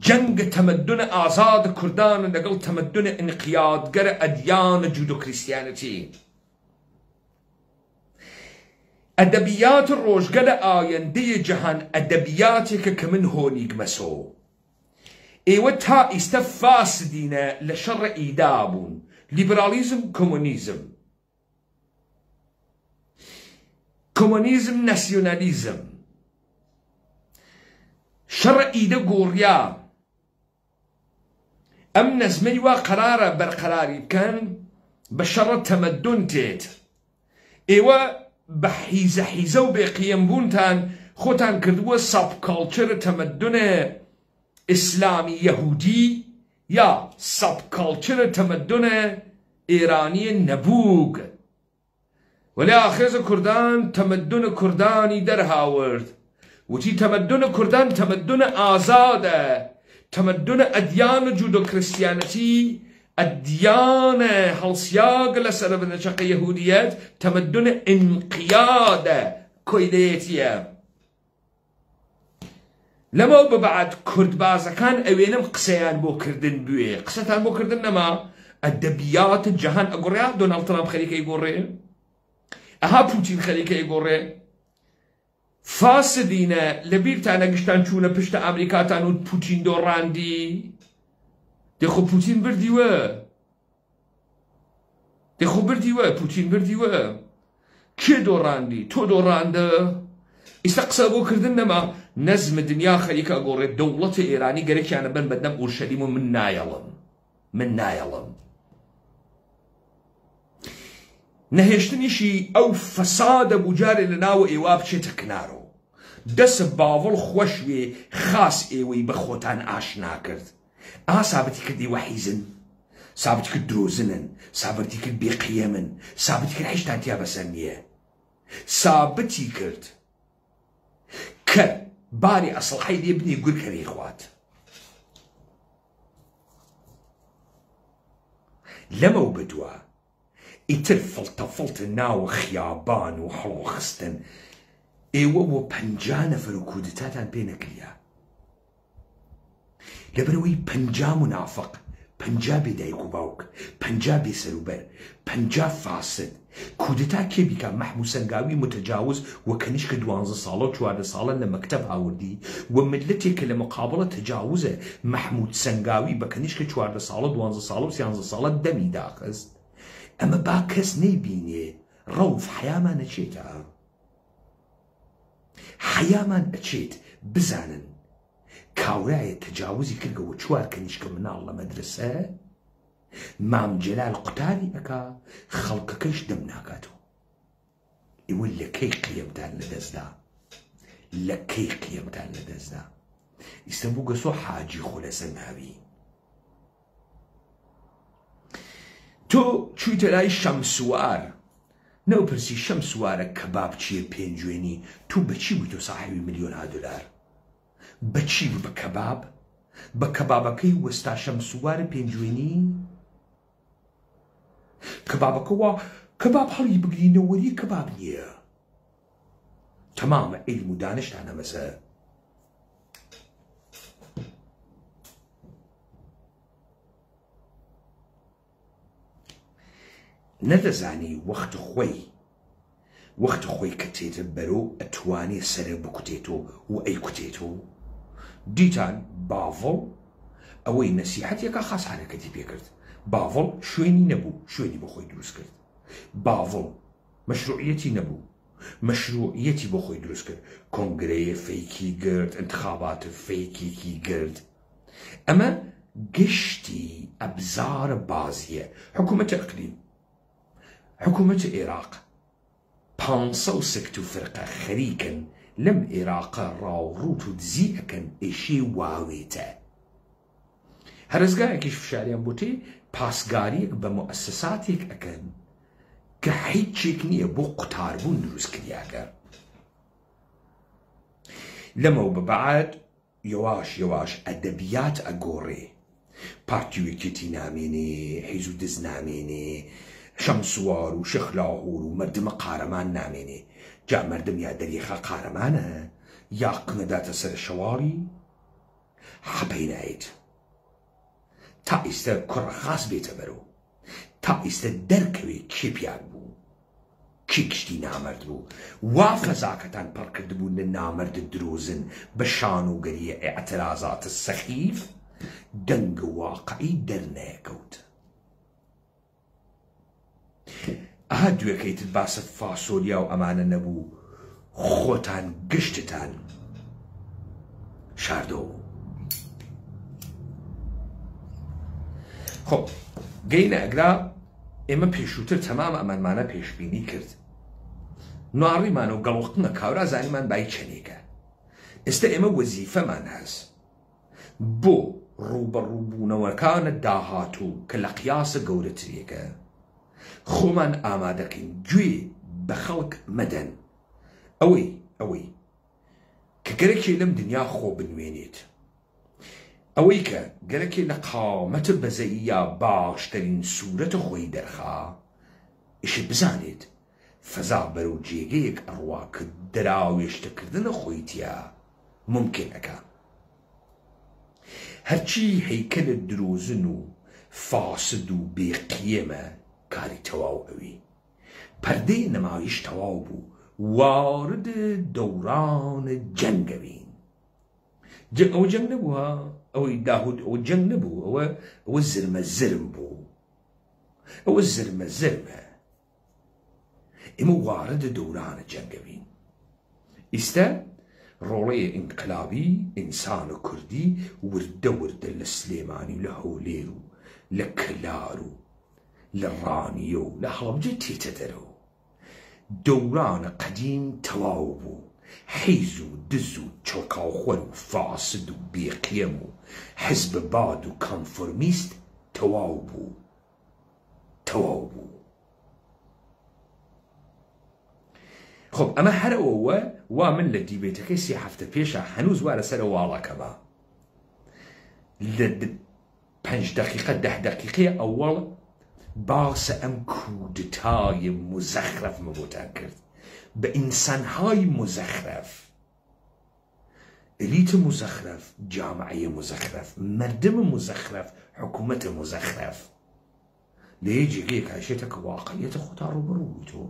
جەنگە تەمەدونە ئازاد کوردان لەگەڵ تەمەدونە ئینقیادگەرە ئەدیانە جودۆ کریستیانەتی ئەدەبیات ڕۆژگەلە ئایەندەی جەهان ئەدەبیاتێکە کە من هۆنیگمەسۆ ئێوە تا ئیستە فاسدینە لە شەڕە ئیدا بوون لیبرالیزم کۆمۆنیزم ناسیۆنالیزم شەڕە ئیدە گۆڕیا ئەم نەزمەی وا قەرارە بەرقەراری بکەن بە شەڕە تەمەدون تێت ئێوە بە حیزە حیزە و بێقیەمبوونتان خۆتان کردووە سەبکەڵچرە تەمەدونە ئیسلامی یەهودی یا سەبکەڵچرە تەمەدونە ئێرانیە نەبووگ ولی ئاخێزە کوردان تەمەدونە کوردانی دەرهاورد وتی تەمەدونە کوردان تەمەدونە ئازادە تەمەدونە ئەدیانە جودۆ کریستیانەتی ئەدیانە هەڵسیاگە لەسەر بنەچەقە یەهودیەت تەمەدونە ئینقیادە کۆیلەیەتیە لەمەوە بەبعد کوردبازەکان ئەوێنم قسەیان بۆ کردن بوێ قسەتان بۆ کردن نەما ئەدەبیات جەهان ئەگۆڕێ دۆناڵد ترامپ خەریکەی گۆڕێ ئەها پوتین خەریکەی گۆڕێ فاسدینە لەبیرتانە گشتان چوونە پشتە ئەمریکاتان و پوتین دۆڕاندی دێخۆ پوتین بردیوە پوتین بردیوە کێ دۆڕاندی تۆ دۆڕاندە ئیستا قسە بۆ کردن نەما نەزمە دنیا خەریکە گۆڕێت دەوڵەتە ئێرانی گەرەکیانە بن بەدەم ئورشەلیم و من نایەڵم نەهێشتنیشی ئەو فەسادە بوجارێ لە ناوە ئێوە بچێتە کنارەوە دەسە باوڵ خۆشوێ خاس ئێوەی بە خۆتان ئاشنا کرد ئا سابەتی کرد ئێوە حیزن سابەتی کرد درۆزنن سابەتی کرد بێقیەمن سابەتی کرد هیچتان تیا بەسەر نییە سابەتی کرد کە باری ئەسڵحەی لێ بنێ گور کەرێ خوات لەمە و بەدووە ئیتر فڵتە ناوە خیابان و هەڵۆخستن ئێوە بۆ 50 نەفەر و کودتاتان پێ نەکریا لەبەرەوەی 50 منافق 50 بێدایک و باوک 50 بێسەروبەر 50 فاسد کودتا کێ بیکە مەحموود سەنگاوی متەجاوز و کەنیشکە 12 ساڵە و 14 ساڵە لە مەکتەب هاوردی و ملەتێکە لە مقابڵە تەجاوزە مەحموود سەنگاوی بە کەنیشکە 14 ساڵە 12 ساڵە و 13 ساڵە دەمی داخست ئەمە با کەس نەیبینێ ڕەوف حەیامان ئەچێتە حەیامان ئەچێت بزانن کاورایە تەجاوزی کردەوە 4 کەنیشکە مناڵ لە مەدرسە مام جەلال قوتاری ئەکا خەڵکەکەش دەم ناکاتەوە ئێوە لە کەی قیەمتان لەدەستدا لە کەی قیەمتان لەدەستدا ئیستەنبوو گەسۆ حاجی خۆلە سەنگاوی تۆ چوویتە لای شەمسوار نەوپرسی شەمسوارە کەباب چییە پێنجوێنی تو بەچی بووی تۆ ساحیبی ملیۆنها دلار بەچی بوو بە کەباب بە کەبابەکەی وەستا شەمسوارە پێنجوێنی کەبابەکە وا کەباب هەڵی بگرینەوەری کەباب نییە تەمامە عیلم و دانشتانە مەسە نەدەزانی وەخت خۆی کە تێتە بەرەو ئەتوانێ سەرە بکوتێتەوە و ئەیکوتێتەوە دیتان باڤڵ ئەوەی نەسیحەتێکە خاسارەکەتی پێکرد باڤڵ شوێنی نەبوو شوێنی بۆ خۆی دروست کرد باڤڵ مەشروعیەتی نەبوو مەشروعیەتی بۆ خۆی دروست کرد کۆنگرەیە فەیکی گرت انتخابات فەیکێکی گرت ئەمە گشتی ئەبزارە بازیە حکوومەتە ئەقلیم حکوومەتە عێراق 500 سەکت و فرقە خەریکن لەم عێراقە ڕاوڕوت و دزی ئەکەن ئێشێ واوێتە هەرزگایەکیش فشاریان بۆتێ پاسگاریەک بە مؤسساتێک ئەکەن کە هیچێک نییە بۆ قوتاربوون دروست کریاگە لەمەوە بەبعاد یەواش ئەدەبیات ئەگۆڕێ پارتیوێکێتی نامێنێ حیز و دز نامێنێ شەمسوار و شەخلاهور و مردمە قارەمان نامێنێ جا مردم یا دەریخە قارەمانە یا قنەداتە سەر شەواڵی حەپەی نایێت تا ئێستا کوڕە خاس بێتە بەرەو تا ئێستا دەرکەوێت کێ پیان بوو کێ کشتی نامەرد بوو وا فەزاکەتان پڕ کردبوون لە نامەرد درۆزن بە شان و گەریە ئێعترازاتە سەخیف دەنگ واقعی دەرنەیەکەوت ئەها دوێکەیتت باسە فاسۆلیا و ئەمانە نەبوو خۆتان گشتتان شاردەوە خۆ گەینە ئەگرا ئێمە پێشووتر تەمام ئەمانمانە پێشبینی کرد نواڕیمان و گەڵوقنە کاورا زانیمان بای چەنێکە ئێستا ئێمە وەزیفەمان هەست بۆ ڕوبەڕووبوونەوەکانە داهاتوو کە لە قیاسە گەورەترێکە خۆمان ئامادەکەین گوێ بە خەڵک مەدەن ئەوەی کە گەرەکێ لەم دنیا خۆ بنوێنێت ئەوەی کە گەرەکێ لە قامەتە بەزەییە باشترین سوورەتە خۆی دەرخا ئیشت بزانێت فەزا بەرەو جێگەیەک ئەڕوا کە دەراوێشتەکردنە خۆی تیا ممکنەکە هەرچی هەیکەلە درۆزن و فاسد و بێقیەمە کاری تەواو ئەوی پەردەی نەمایش تەواو بوو وارد دەوران جەنگەوین ئەوە جەنگ نەبووە ئەوەی داهود ئەوە جەنگ نەبوو ئەوە زرمە زرم بوو ئەوە زرمە زرمە ئێمە واردە دەورانە جەنگەوین ئیستا ڕۆڵەیە ئینقلابی ئینسان و کوردی وردە لە سلێمانی و لە هەولێر و لە کلار و لە ڕانیە و لە هەڵەبجە تێتە دەرەوە دەورانە قەدیم تەواو بوو حیز و دز و چڵقاوخۆر و فاسد و بێقیەم و حزب باد و کانفۆرمیست تەواو بوو خۆ ئەمە هەرەوەوە وا من لە دیبێتەکەی 3 هەفتە پێشە هەنووز وارە سەرە واڵەکەمە لە 5 دقیقە 10 دقیقەی ئەوەڵ باسە ئەم کودتای مزەخرەفمە بۆتان کرد بإنسان هاي مزخرف، إليت مزخرف، جامعية مزخرف، مردم مزخرف، حكومة مزخرف. ليجي جيك عيشتك واقعية خطار وبرويتو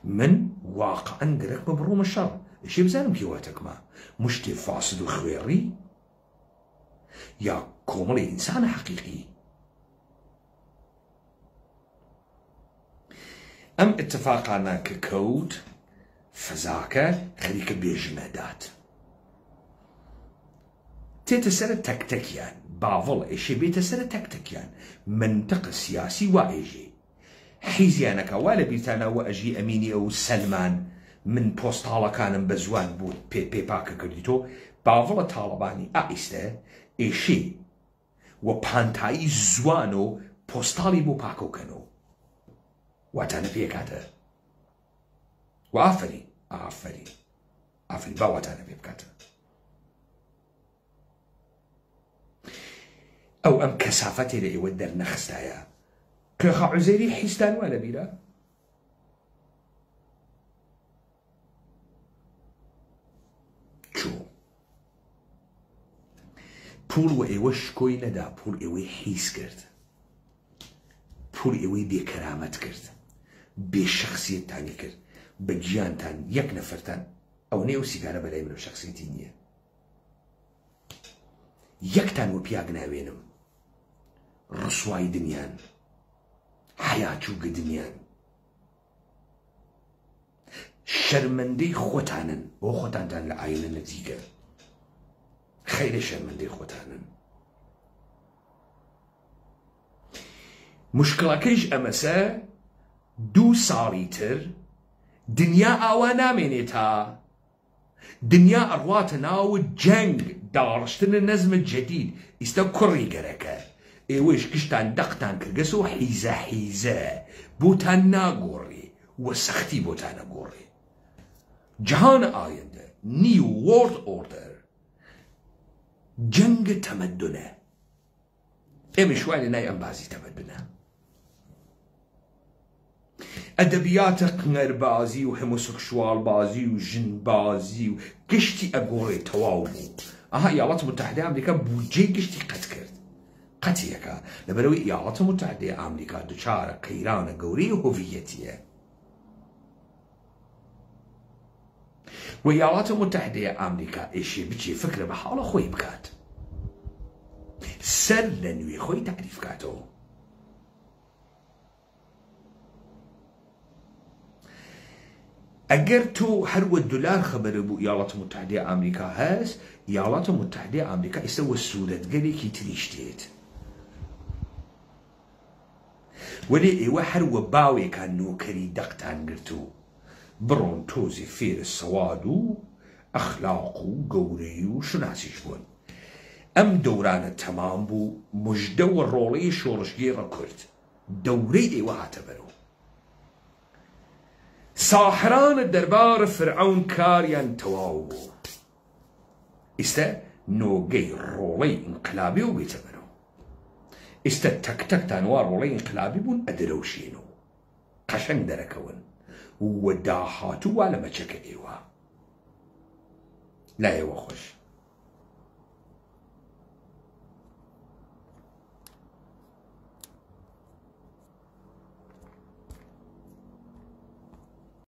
من واقعا قرك مبروم الشر إشي بزانم كيواتك ما مشتي فاسد وخويري يا كوملي إنسان حقيقي. أم اتفاقنا ككود فزاكا خليك بيجمادات تتسر تكتكيان بافل إشي بيتسر تكتكيان منطق سياسي وايجي حيزيانك ولا بيتانا واجي أميني أو سلمان من بوستالا كان بزوان بود بي باكا كرديتو بافل طالباني آئسته إشي وبانتاي زوانو بوستالي بو باكو كنو واتانا بيكاته وآفرين با واتانا بيكاته أو أم كسافتي لي ودر نخستايا كخا عزيري حيستان ولا بيلا شو بول وإيوش كوي ندا بول إيوي حيس كرد بول إيوي بكرامت كرد بشخصية تاني كرد بجيان تان يك نفرتان أو نيو سيجارة بلاي منو شخصيتي نية يكتان وبياق ناوينم رسواي دنيان حياتو قدنيان شرمندي خوتانن بو خوتانتان لعين النتيجة خير شرمندي خوتانن مشكلة كيش أمسا دو ساليتر دنيا آوانا منيتا دنيا أرواتنا والجنگ دارشتن النظم الجديد استو كوري قركا ايوش كشتان دقتان كرقسو حيزة بوتان ناقوري وسختي بوتان ناقوري جهان آينده نيو وورد اوردر جنگ تمدنه شوالي ناي انبازي تمدنه أدبيات قنر بازي وهوموسيكشوال بازي وجن بازي وقشتي أقوري تواوبو إيالات متحدة أمريكا بوجي قشتي قد كرد قتيكا لبروي إيالات متحدة أمريكا دچار قيران قوري وهويتية وإيالات متحدة أمريكا إيشي بچي فكرة بحالة خوي بكات سر لنوي خوي تعريف كاتو اگر تو هر $1 خبر بو ایالات متحده امریکا هست ایالات متحده امریکا استوى صورتگری کی تریشتید ولی ایوه هر وباوی کان نوکری دقتان گرتو برون توزی فیر السوادو اخلاقو قوريو شناسيش بون ام دوران تمام بو مجدو الرولي شورشگی را کرد دوري ایوه هاتبرو ساحران الدربار فرعون كاريان تواو استا نوغي رولي انقلابي وبيتبنو استا تك تانوار رولي انقلابي بون ادروشينو قشن دركون وداحاتو ولا مچك ايوا لا ايوا خوش